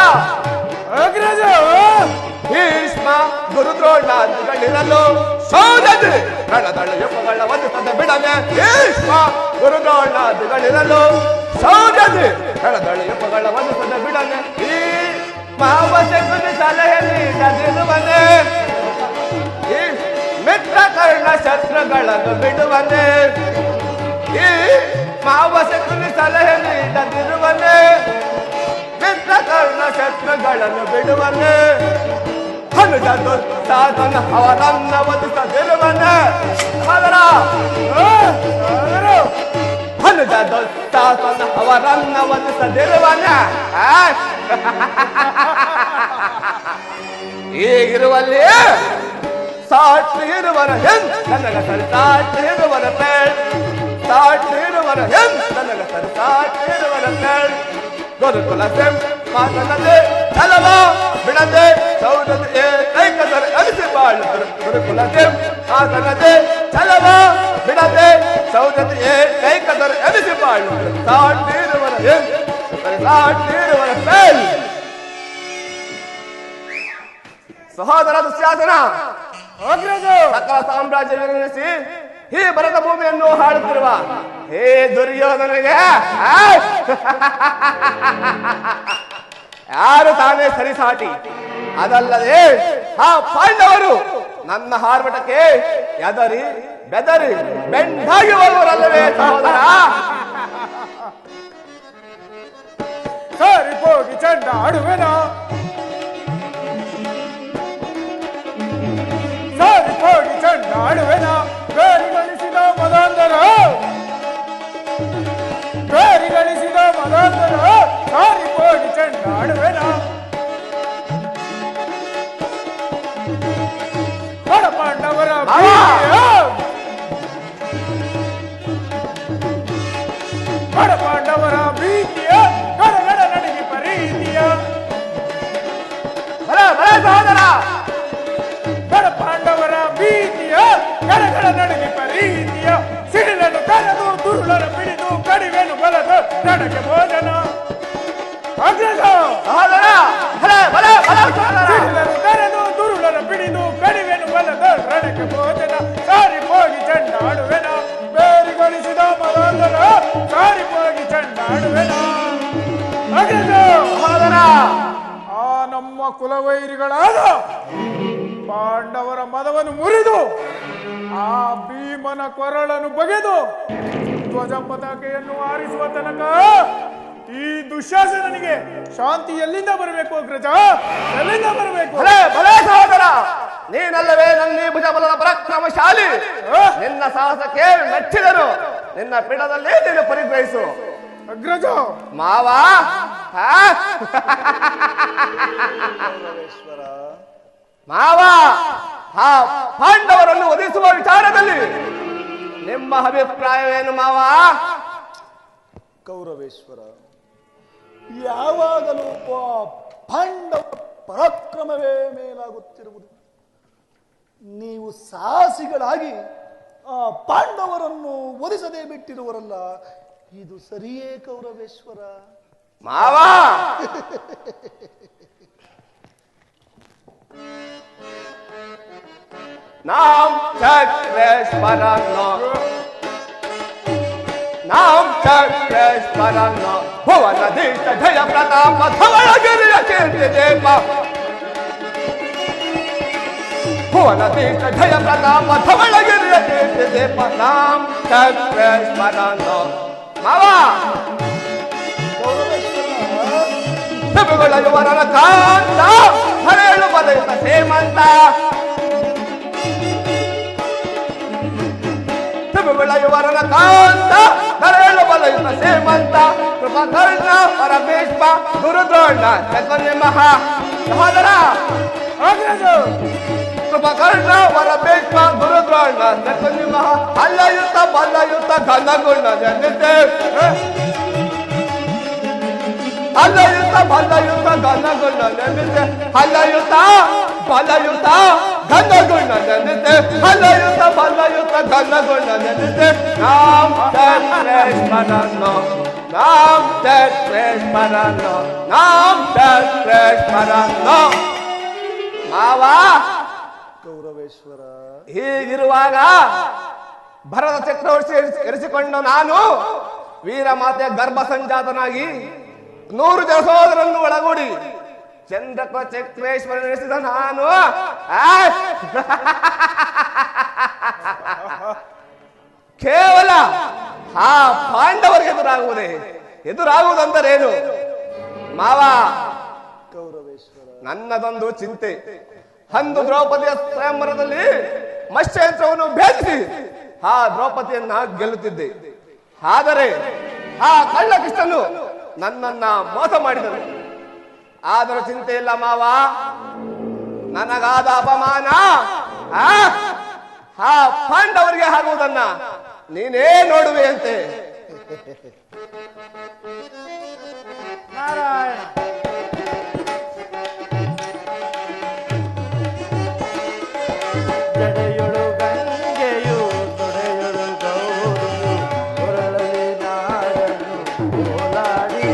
ಅಗ್ರಜ ಭೀಷ್ಮ ಗುರುದ್ರೋಣಾದಿಗಳಿರಲು ಸೌರದೆ ರಣದಳ ಯಪ್ಪಗಳ ಒಂದು ತಂದ ಬಿಡದೆ ಭೀಷ್ಮ ಗುರುದ್ರೋಣಾದಿಗಳಿರಲು ಸೌಜದೆ ಕಳದಳ ಯಪ್ಪಗಳ ಒಂದು ತಂದ ಬಿಡನೆ ಈ ಮಾವಶಕುನಿ ಸಲಹೆ ನೀಡದಿರುವನೆ ಈ ಮಿತ್ರ ಕರ್ಣ ಶಸ್ತ್ರಗಳನ್ನು ಬಿಡುವನೆ ಈ ಮಾವ ಶತ್ರು ಸಲಹೆ ನೀಡದಿರುವನೆ ಮಿತ್ರಕರ್ಣ ಶತ್ರುಗಳನ್ನು ಬಿಡುವನೆ ಹನುಜ ದುಸ್ಸಾಹಸನ ಅವರನ್ನ ವಧಿಸದಿರುವನೆ ಹನುಜ ದುಸ್ಸಾಹಸನ ಅವರನ್ನ ವಧಿಸದಿರುವನೆ ಈಗಿರುವಲ್ಲಿ ಸಾಕ್ಷಿ ಇರುವರ ಹೆಂಗ್ ನನಗ ಸರಿ ಸಾಕ್ಷಿ ಇರುವರ ಪೇಳ್ ಸಾಕ್ಷಿ ಇರುವರ ಹೆಂಗ್ ನನಗ ಸರಿ ಸಾಕ್ಷಿ ಇರುವರ ಪೇಳ್ ಗುರುಕುಲ ಸೆಂ ಮಾತನದೆ ಚಲವ ಬಿಡದೆ ಸೌದದ ಏಕೈಕದರ ಅನಿಸಿ ಬಾಳುವರು ಗುರುಕುಲ ಸೆಂ ಮಾತನದೆ ಚಲವ ಬಿಡದೆ ಸೌದದ ಏಕೈಕದರ ಅನಿಸಿ ಬಾಳುವರು ಸಾಕ್ಷಿ ಇರುವರ ಹೆಂಗ್ ಸಾಕ್ಷಿ ಇರುವರ ಪೇಳ್ ಸಹೋದರ ದುಶ್ಯಾಸನ ಸಕಲ ಸಾಮ್ರಾಜ್ಯ ವಿರಣಿಸಿ ಈ ಭರತ ಭೂಮಿಯನ್ನು ಹಾಡುತ್ತಿರುವ ಹೇ ದುರ್ಯೋಧನಿಗೆ ಯಾರು ತಾನೇ ಸರಿಸಾಟಿ ಅದಲ್ಲದೆ ಆ ಪಾಂಡವರು ನನ್ನ ಹಾರ್ಭಟಕ್ಕೆ ಎದರಿ ಬೆದರಿ ಬೆಂಡಾಗಿ ಬರುವರಲ್ಲವೇ ಸಹೋದರ ಸರಿ ಹೋಗಿ ಚಂಡ ಆಡುವೆನ ಸರಿ ಹೋಗಿ ಚಂಡ ಆಡುವೆನ ಬೇರಿಗಳಿಸಿದ ಮದಾಂಧರ ಬೇರಿಗಳಿಸಿದ ಮದಾಂಧರ ಸಾರಿ ಹೋಗಿ ಚಂಡ ಆಡುವೆನ ಬಡ ಪಾಂಡವರ ಬಡ ಪಾಂಡವರ ಪ್ರೀತಿಯ ಗಡಗಡ ನಡಿಗೆ ಪ್ರೀತಿಯ ಸಹೋದರ ಬಡ ಪಾಂಡವರ ಪ್ರೀತಿಯ ಗಡಗಡ ನಡಿಗೆ ಪ್ರೀತಿಯ ಸಿಡಿಲನ್ನು ಕರೆದು ದುರುಳನ್ನು ಬಿಡಿದು ಕಡಿವೆನು ಬಲದು ನನಗೆ ಭೋಜನ ಸಿಡಿಲನ್ನು ಕರೆದು ದುರುಳನ್ನು ಬಿಡಿದು ಕಡಿವೆನು ಬಲದು ರಣಕ್ಕೆ ಭೋಜನ ಸಾರಿ ಹೋಗಿ ಚಂಡಾಡುವೆನ ಬೇರಿಗಳಿಸಿದ ಮದಾಂಧರ ಸಾರಿ ಹೋಗಿ ಚಂಡಾಡುವೆನ ಆ ನಮ್ಮ ಕುಲವೈರಿಗಳಾದ ಪಾಂಡವರ ಮದವನ್ನು ಮುರಿದು ಆ ಭೀಮನ ಕೊರಳನ್ನು ಬಗೆದು ಧ್ವಜ ಪತಾಕೆಯನ್ನು ಆರಿಸುವ ತನಕ ಈ ದುಶ್ಯಾಸನಿಗೆ ಶಾಂತಿ ಎಲ್ಲಿಂದ ಬರಬೇಕು ಅಗ್ರಜ ಎಲ್ಲಿಂದ ಬರಬೇಕು ಸಹೋದರ ನೀನಲ್ಲವೇ ನನ್ನ ಭುಜಬಲದ ಪರಾಕ್ರಮಶಾಲಿ ನಿನ್ನ ಸಾಹಸಕ್ಕೆ ಮೆಚ್ಚಿದರು ನಿನ್ನ ಪೀಠದಲ್ಲಿ ನೀನು ಪರಿಗ್ರಹಿಸು ಅಗ್ರಜ ಮಾವ ಮಾವ ಆ ಪಾಂಡವರನ್ನು ವಧಿಸುವ ವಿಚಾರದಲ್ಲಿ ನಿಮ್ಮ ಅಭಿಪ್ರಾಯವೇನು ಮಾವ ಕೌರವೇಶ್ವರ, ಯಾವಾಗಲೂ ಪಾಂಡವ ಪರಾಕ್ರಮವೇ ಮೇಲಾಗುತ್ತಿರುವುದು. ನೀವು ಸಾಹಸಿಗಳಾಗಿ ಆ ಪಾಂಡವರನ್ನು ವಧಿಸದೆ ಬಿಟ್ಟಿರುವರಲ್ಲ, ಇದು ಸರಿಯೇ ಕೌರವೇಶ್ವರ? ಮಾವ ನಾಮ್ ಚಕ್ರೇಶ್ವರನೋ ನಾಮ್ ಚಕ್ರೇಶ್ವರನೋ ಭುವನದೀಶ ಜಯ ಪ್ರತಾಪ ಧವಳಗಿರಿಯ ಕೀರ್ತಿ ದೇವ ಭುವನದೀಶ ಜಯ ಪ್ರತಾಪ ಧವಳಗಿರಿಯ ಕೀರ್ತಿ ದೇವ ನಾಮ್ ಚಕ್ರೇಶ್ವರನೋ ಮಾವ ಪಿಬುಗಳ ಯುವರನ ಕಾಂತ ಹರೇಳು ಬದಲಿತ ಹೇಮಂತ ಪಿಬುಗಳ ಯುವರನ ಕಾಂತ ಹರೇಳು ಬದಲಿತ ಹೇಮಂತ ಕೃಪಕರ್ಣ ಪರಮೇಶ್ವ ಗುರುದ್ರೋಣ ಚೈತನ್ಯ ಮಹಾ ಸಹೋದರ ಕೃಪಕರ್ಣ ಪರಮೇಶ್ವ ಗುರುದ್ರೋಣ ಚೈತನ್ಯ ಮಹಾ ಅಲ್ಲಯುತ ಬಲ್ಲಯುತ ಘನಗುಣ ಜನಿತೆ ಅಲ್ಲಯುತ ಬಲಯುತ ಘನಗುಣ ನೆನೆದೆ ಅಲ್ಲಯುತ ಬಲಯುತ ಘನಗುಣ ನೆನೆದೆ ಅಲ್ಲಯುತ ಬಲಯುತ ಘನಗುಣ ನೆನೆದೆ ನಾಮ್ ಚಕ್ರೇಶ್ವರನೋ ನಾಮ್ ಚಕ್ರೇಶ್ವರನೋ ನಾಮ್ ಚಕ್ರೇಶ್ವರನೋ ಮಾವ ಕೌರವೇಶ್ವರ, ಹೀಗಿರುವಾಗ ಭರತ ಚಕ್ರವರ್ತಿ ಎರಿಸಿಕೊಂಡು ನಾನು ವೀರಮಾತೆಯ ಗರ್ಭ ಸಂಜಾತನಾಗಿ 100 ಜನ ಸಹೋದರನ್ನು ಒಳಗೂಡಿ ಚಂದ್ರಕ ಚಕ್ರೇಶ್ವರ ನಡೆಸಿದ ನಾನು ಕೇವಲ ಆ ಪಾಂಡವರ ಎದುರಾಗುವುದೇ? ಎದುರಾಗುವುದಂತರೇನು ಮಾವ? ನನ್ನದೊಂದು ಚಿಂತೆ. ಅಂದು ದ್ರೌಪದಿಯ ಸ್ವಯಂವರದಲ್ಲಿ ಮತ್ಸ್ಯಯಂತ್ರವನ್ನು ಭೇದಿಸಿ ಆ ದ್ರೌಪದಿಯನ್ನ ಗೆಲ್ಲುತ್ತಿದ್ದೆ. ಆದರೆ ಆ ಕಳ್ಳ ಕೃಷ್ಣನು ನನ್ನನ್ನ ಮೋಸ ಮಾಡಿದನು. ಆದರೂ ಚಿಂತೆ ಇಲ್ಲ ಮಾವ, ನನಗಾದ ಅಪಮಾನ ಆ ಪಾಂಡವರಿಗೆ ಆಗುವುದನ್ನ ನೀನೇ ನೋಡುವೆ ಅಂತೆ. ನಾರಾಯಣ ಜಡೆಯೊಳು ಗಂಗೆಯು ತೊಡೆಯೊಳು ಗೌರಿಯು ಕೊರಳಲಿ ನಾಡನು ಓಲಾಡಿ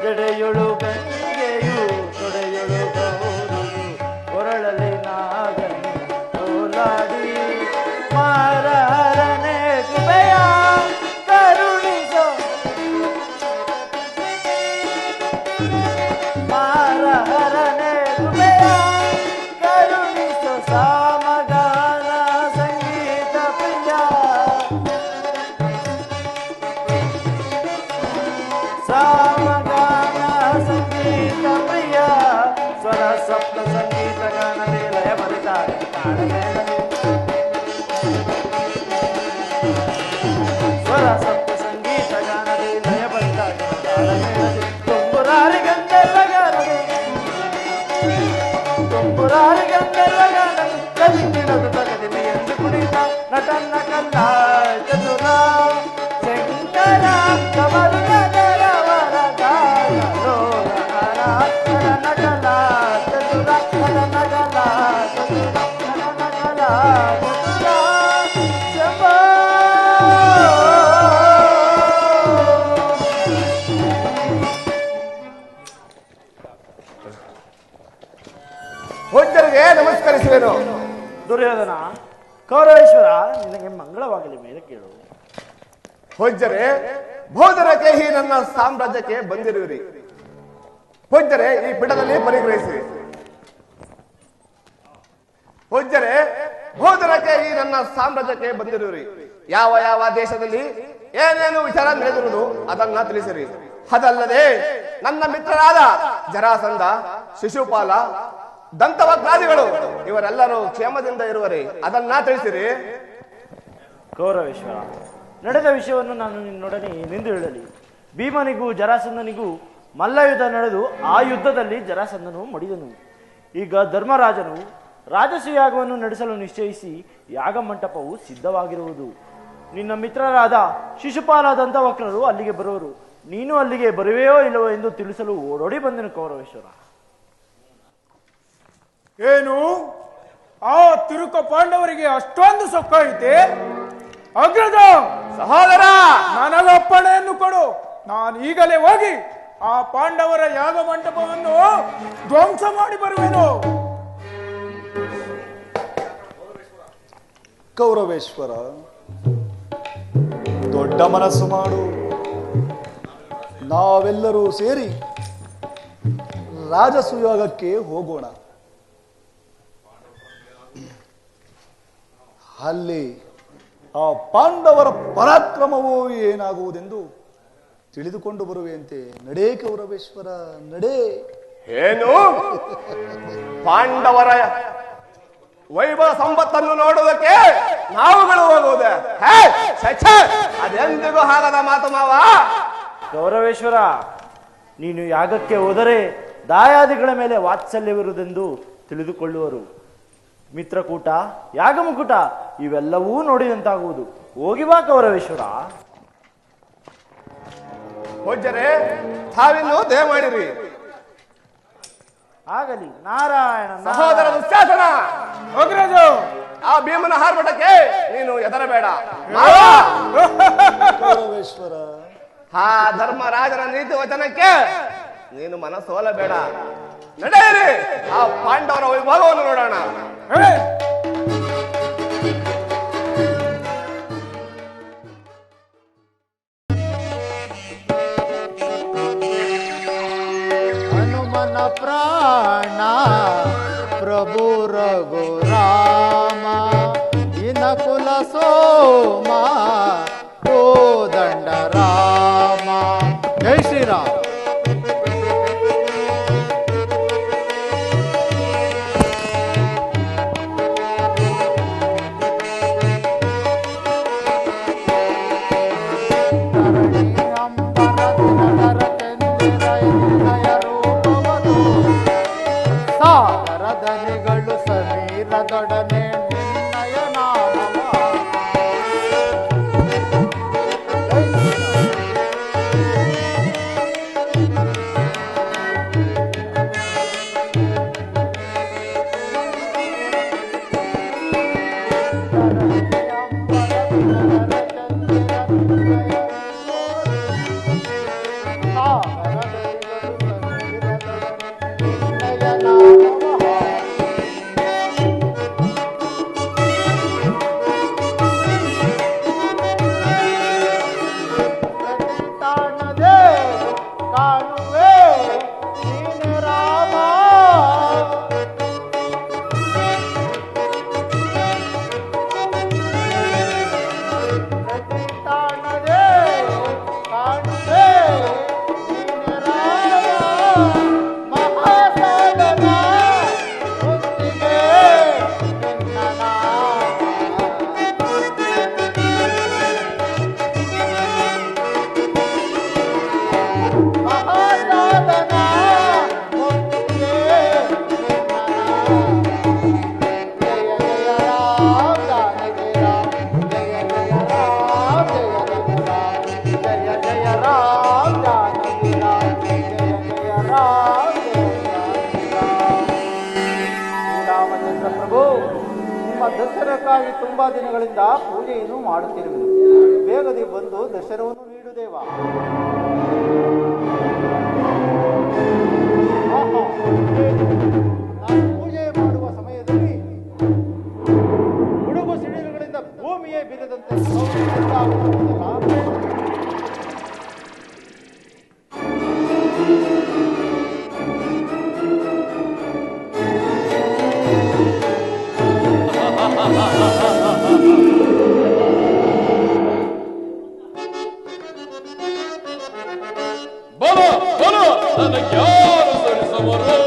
ಜಡೆಯೊಳು ಗಂಗೆಯು ತೊಡೆಯೊಳು ಗೌರಿಯು ಕೊರಳಲಿ ನಾಡನು ಓಲಾಡಿ ಮಾರಹರನೆ ಕೃಪೆಯ ಕರುಣಿಸೋ ಮಾರಹರನೆ ಕೃಪೆಯ ಕರುಣಿಸೋ ಸಾಮಗಾನ ಸಂಗೀತ ಪ್ರಿಯ ಸಾಮಗಾನ ಸಂಗೀತ ಪ್ರಿಯ ಸ್ವರ ಸಪ್ತ ಸಂಗೀತ ಗಾನದೇ ಲಯ ಬರಿತಾರೆ ಕಾಣಬೇಡಲಿ ಸ್ವರ ಸಪ್ತ ಸಂಗೀತ ಗಾನದೇ ಲಯ ಬರಿತಾರೆ ಕಾಣಬೇಡಲಿ ತುಂಬುರಾರಿ ಗಂಧರ್ವ ಗಾನದು ತುಂಬುರಾರಿ ಗಂಧರ್ವ ಗಾನದು ಕಲಿಕಿಣದು ತಗದಿದೆ ಎಂದು ಕುಣಿತ ನಟನ್ನ ಕಲ್ಲ ಚತುರ ಶಂಕರ ಕಮಲ ನಗರವರ ಗಾನ ಲೋಲಹರ ನಟನ ಕಲ ಚತುರ ನಟನ ಕಲ ಚತುರ ನಟನ ಕಲ ಚತುರ ಶಂಭೋ ಪೂಜ್ಯರಿಗೆ ನಮಸ್ಕರಿಸುವೆನು. ದುರ್ಯೋಧನ ಕೌರವೇಶ್ವರ ನಿನಗೆ ಮಂಗಳವಾಗಲಿ ಮೇಲೆ ಕೇಳು. ಪೂಜ್ಯರೇ, ಬೋಧನಕ್ಕೆ ಈ ನನ್ನ ಸಾಮ್ರಾಜ್ಯಕ್ಕೆ ಬಂದಿರುವಿರಿ. ಪೂಜ್ಯರೇ, ಈ ಪೀಠದಲ್ಲಿ ಪರಿಗ್ರಹಿಸಿ. ಪೂಜ್ಯರೇ, ಬೋಧನಕ್ಕೆ ಈ ನನ್ನ ಸಾಮ್ರಾಜ್ಯಕ್ಕೆ ಬಂದಿರುವಿರಿ. ಯಾವ ಯಾವ ದೇಶದಲ್ಲಿ ಏನೇನು ವಿಚಾರ ನಡೆದಿರುವುದು ಅದನ್ನ ತಿಳಿಸಿರಿ. ಅದಲ್ಲದೆ ನನ್ನ ಮಿತ್ರರಾದ ಜರಾಸಂಧ, ಶಿಶುಪಾಲ, ದಂತವಕ್ರಾದಿಗಳು ಇವರೆಲ್ಲರೂ ಕ್ಷೇಮದಿಂದ ಇರುವರೆ ಅದನ್ನ ತಿಳಿಸಿರಿ. ಕೌರವೇಶ್ವರ, ನಡೆದ ವಿಷಯವನ್ನು ನಾನು ನಿನ್ನೊಡನೆ ಏನೆಂದು ಹೇಳಲಿ? ಭೀಮನಿಗೂ ಜರಾಸಂಧನಿಗೂ ಮಲ್ಲಯುದ್ಧ ನಡೆದು ಆ ಯುದ್ಧದಲ್ಲಿ ಜರಾಸಂಧನು ಮಡಿದನು. ಈಗ ಧರ್ಮರಾಜನು ರಾಜಸೂಯಾಗವನ್ನು ನಡೆಸಲು ನಿಶ್ಚಯಿಸಿ ಯಾಗ ಮಂಟಪವು ಸಿದ್ಧವಾಗಿರುವುದು. ನಿನ್ನ ಮಿತ್ರರಾದ ಶಿಶುಪಾಲ ದಂತವಕ್ರರು ಅಲ್ಲಿಗೆ ಬರುವರು. ನೀನು ಅಲ್ಲಿಗೆ ಬರುವೆಯೋ ಇಲ್ಲವೋ ಎಂದು ತಿಳಿಸಲು ಓಡೋಡಿ ಬಂದೆನು ಕೌರವೇಶ್ವರ. ಏನು ಆ ತಿರುಕ ಪಾಂಡವರಿಗೆ ಅಷ್ಟೊಂದು ಸೊಕ್ಕೈತೆ? ಅಗ್ರಜ ಸಹೋದರ, ನನಗಪ್ಪಣೆಯನ್ನು ಕೊಡು. ನಾನು ಈಗಲೇ ಹೋಗಿ ಆ ಪಾಂಡವರ ಯಾಗ ಮಂಟಪವನ್ನು ಧ್ವಂಸ ಮಾಡಿ ಬರುವೆನು. ಕೌರವೇಶ್ವರ, ದೊಡ್ಡ ಮನಸ್ಸು ಮಾಡು. ನಾವೆಲ್ಲರೂ ಸೇರಿ ರಾಜಸುಯಾಗಕ್ಕೆ ಹೋಗೋಣ. ಅಲ್ಲಿ ಆ ಪಾಂಡವರ ಪರಾಕ್ರಮವು ಏನಾಗುವುದೆಂದು ತಿಳಿದುಕೊಂಡು ಬರುವೆಯಂತೆ. ನಡೇ ಕೌರವೇಶ್ವರ, ನಡೇ. ಏನು ಪಾಂಡವರ ವೈಭವ ಸಂಪತ್ತನ್ನು ನೋಡುವುದಕ್ಕೆ ನಾವುಗಳು ಹೋಗುವುದೇ? ಅದೆಂದಿಗೂ ಆಗದ ಮಾತು ಮಾವ. ಗೌರವೇಶ್ವರ, ನೀನು ಯಾಗಕ್ಕೆ ಹೋದರೆ ದಾಯಾದಿಗಳ ಮೇಲೆ ವಾತ್ಸಲ್ಯವಿರುವುದೆಂದು ತಿಳಿದುಕೊಳ್ಳುವರು. ಮಿತ್ರಕೂಟ, ಯಾಗಮುಕುಟ ಇವೆಲ್ಲವೂ ನೋಡಿದಂತಾಗುವುದು. ಹೋಗಿ ಬಾ ಗೌರವೇಶ್ವರ. ಪೂಜ್ಯರೇ, ತಾವಿನ್ನು ದಯಮಾಡಿರಿ. ಆಗಲಿ. ನಾರಾಯಣ. ಸಹೋದರ ದುಶ್ಯಾಸನ, ಅಗ್ರಜ ಆ ಭೀಮನ ಹಾರ್ಭಟಕ್ಕೆ ನೀನು ಹೆದರಬೇಡ. ಕೌರವೇಶ್ವರ, ಆ ಧರ್ಮರಾಜನ ನೀತಿ ವಚನಕ್ಕೆ ನೀನು ಮನಸ್ಸೋಲಬೇಡ. ನಡೆಯಿರಿ, ಆ ಪಾಂಡವರ ವೈಭವವನ್ನು ನೋಡೋಣ. ಹನುಮನ ಪ್ರಾಣ ಪ್ರಭು ರಘುರಾಮ ಇನಕುಲ ಸೋಮ ಕೋದಂಡ ರಾಮ. ಜೈ ಶ್ರೀರಾಮ್. ಸಾಗರದನಿಗಳು ಸಮೀರದೊಡನೆ ನಿನ್ನಯ ನಾಮವ. ದರ್ಶನಕ್ಕಾಗಿ ತುಂಬಾ ದಿನಗಳಿಂದ ಪೂಜೆಯನ್ನು ಮಾಡುತ್ತಿರುವುದು. ಬೇಗನೆ ಬಂದು ದರ್ಶನವನ್ನು ನೀಡು ದೇವ. ನಾನು ಪೂಜೆ ಮಾಡುವ ಸಮಯದಲ್ಲಿ ಗುಡುಗು ಸಿಡಿಲುಗಳಿಂದ ಭೂಮಿಯೇ ಬಿದ್ದದಂತೆ ಬಲ ಬಲ ನನಗ್ಯಾರು ಸರಿಸವರು,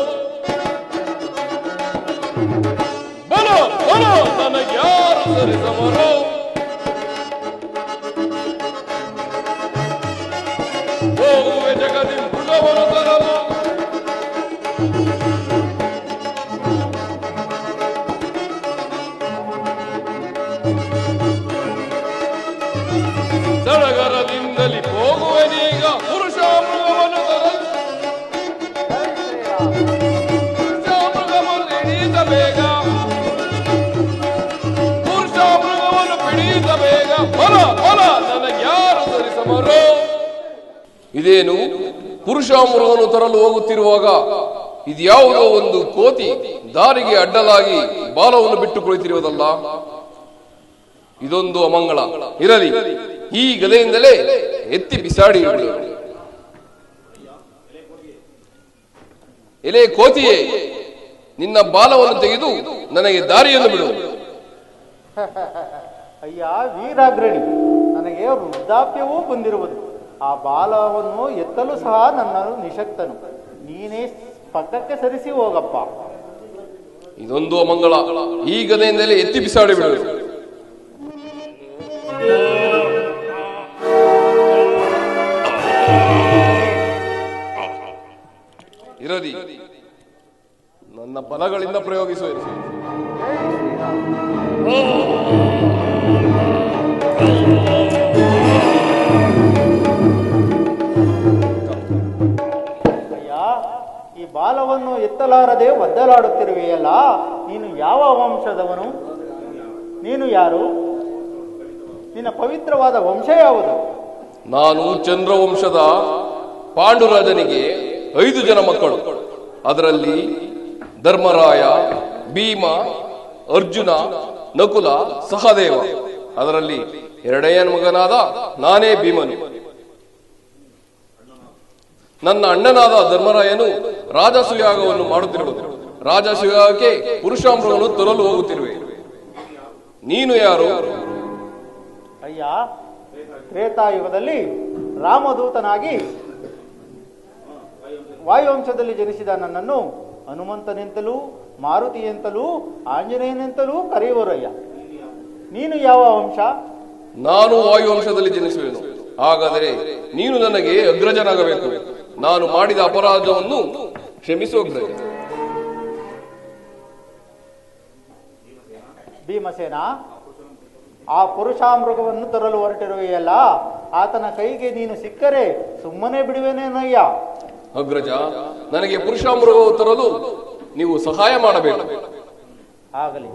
ಬಲ ಬಲ ನನಗ್ಯಾರು ಸರಿಸವರು. ಹೋಗುವೆ ಜಗದಿ ಮೃಗವನ್ನು ತರಲು, ಸಡಗರದಿಂದಲೇ ಹೋಗುವನೀಗ ಪುರುಷ ಮೃಗವನ್ನು ತರಲು. ಪುರುಷ ಮೃಗವನ್ನು ಹಿಡಿದ ಬೇಗ, ಪುರುಷ ಮೃಗವನ್ನು ಹಿಡಿದ ಬೇಗ. ಬಲ ಬಲ ನನಗ್ಯಾರು ಸರಿಸಮರು. ಇದೇನು ಪುರುಷ ಮೃಗವನ್ನು ತರಲು ಹೋಗುತ್ತಿರುವಾಗ ಇದ್ಯಾವುದೋ ಒಂದು ಕೋತಿ ದಾರಿಗೆ ಅಡ್ಡಲಾಗಿ ಬಾಲವನ್ನು ಬಿಟ್ಟು ಕುಳಿತಿರುವುದಲ್ಲ. ಇದೊಂದು ಅಮಂಗಳ. ಇರಲಿ, ಈ ಗದೆಯಿಂದಲೇ ಎತ್ತಿ ಬಿಸಾಡಿ ಇಡು. ಎಲೆ ಕೋತಿಯೇ, ನಿನ್ನ ಬಾಲವನ್ನು ತೆಗೆದು ನನಗೆ ದಾರಿಯನ್ನು ಬಿಡು. ಅಯ್ಯ ವೀರಾಗ್ರಣಿ, ನನಗೆ ವೃದ್ಧಾಪ್ಯವೂ ಬಂದಿರುವುದು. ಆ ಬಾಲವನ್ನು ಎತ್ತಲು ಸಹ ನನ್ನನ್ನು ನಿಶಕ್ತನು. ನೀನೇ ಪಕ್ಕಕ್ಕೆ ಸರಿಸಿ ಹೋಗಪ್ಪ. ಇದೊಂದು ಅಮಂಗಳ. ಈ ಗದೆಯಿಂದಲೇ ಎತ್ತಿ ಬಿಸಾಡಿ ಬಿಡು. ಇರಲಿ, ನನ್ನ ಬಲಗಳಿಂದ ಪ್ರಯೋಗಿಸುವೆ. ಅಯ್ಯ, ಈ ಬಾಲವನ್ನು ಎತ್ತಲಾರದೆ ಒದ್ದಲಾಡುತ್ತಿರುವೆಯಲ್ಲ, ನೀನು ಯಾವ ವಂಶದವನು? ನೀನು ಯಾರು? ನಿನ್ನ ಪವಿತ್ರವಾದ ವಂಶ ಯಾವುದು? ನಾನು ಚಂದ್ರವಂಶದ ಪಾಂಡುರಾಜನಿಗೆ 5 ಜನ ಮಕ್ಕಳು. ಅದರಲ್ಲಿ ಧರ್ಮರಾಯ, ಭೀಮ, ಅರ್ಜುನ, ನಕುಲ, ಸಹದೇವ. ಅದರಲ್ಲಿ ಎರಡನೆಯ ಮಗನಾದ ನಾನೇ ಭೀಮನು. ನನ್ನ ಅಣ್ಣನಾದ ಧರ್ಮರಾಯನು ರಾಜಸೂಯಾಗವನ್ನು ಮಾಡುತ್ತಿರುವುದು. ರಾಜಶಿವಕ್ಕೆ ಪುರುಷಾಮೃಗವನ್ನು ತರಲು ಹೋಗುತ್ತಿರುವೆ. ನೀನು ಯಾರು? ಅಯ್ಯ, ತ್ರೇತಾಯುಗದಲ್ಲಿ ರಾಮದೂತನಾಗಿ ವಾಯುವಂಶದಲ್ಲಿ ಜನಿಸಿದ ನನ್ನನ್ನು ಹನುಮಂತನೆಂತಲೂ ಮಾರುತಿಯೆಂತಲೂ ಆಂಜನೇಯನೆಂತಲೂ ಕರೆಯುವರಯ್ಯ. ನೀನು ಯಾವ ವಂಶ? ನಾನು ವಾಯುವಂಶದಲ್ಲಿ ಜನಿಸುವೆನು. ಹಾಗಾದರೆ ನೀನು ನನಗೆ ಅಗ್ರಜನಾಗಬೇಕು. ನಾನು ಮಾಡಿದ ಅಪರಾಧವನ್ನು ಕ್ಷಮಿಸು ಅಗ್ರಜ. ಭೀಮಸೇನ, ಆ ಪುರುಷಾಮೃಗವನ್ನು ತರಲು ಹೊರಟಿರುವೆಯಲ್ಲ, ಆತನ ಕೈಗೆ ನೀನು ಸಿಕ್ಕರೆ ಸುಮ್ಮನೆ ಬಿಡುವೆನೇನಯ್ಯ? ಅಗ್ರಜ, ನನಗೆ ಪುರುಷಾಮೃಗವು ತರಲು ನೀವು ಸಹಾಯ ಮಾಡಬೇಕು. ಆಗಲಿ.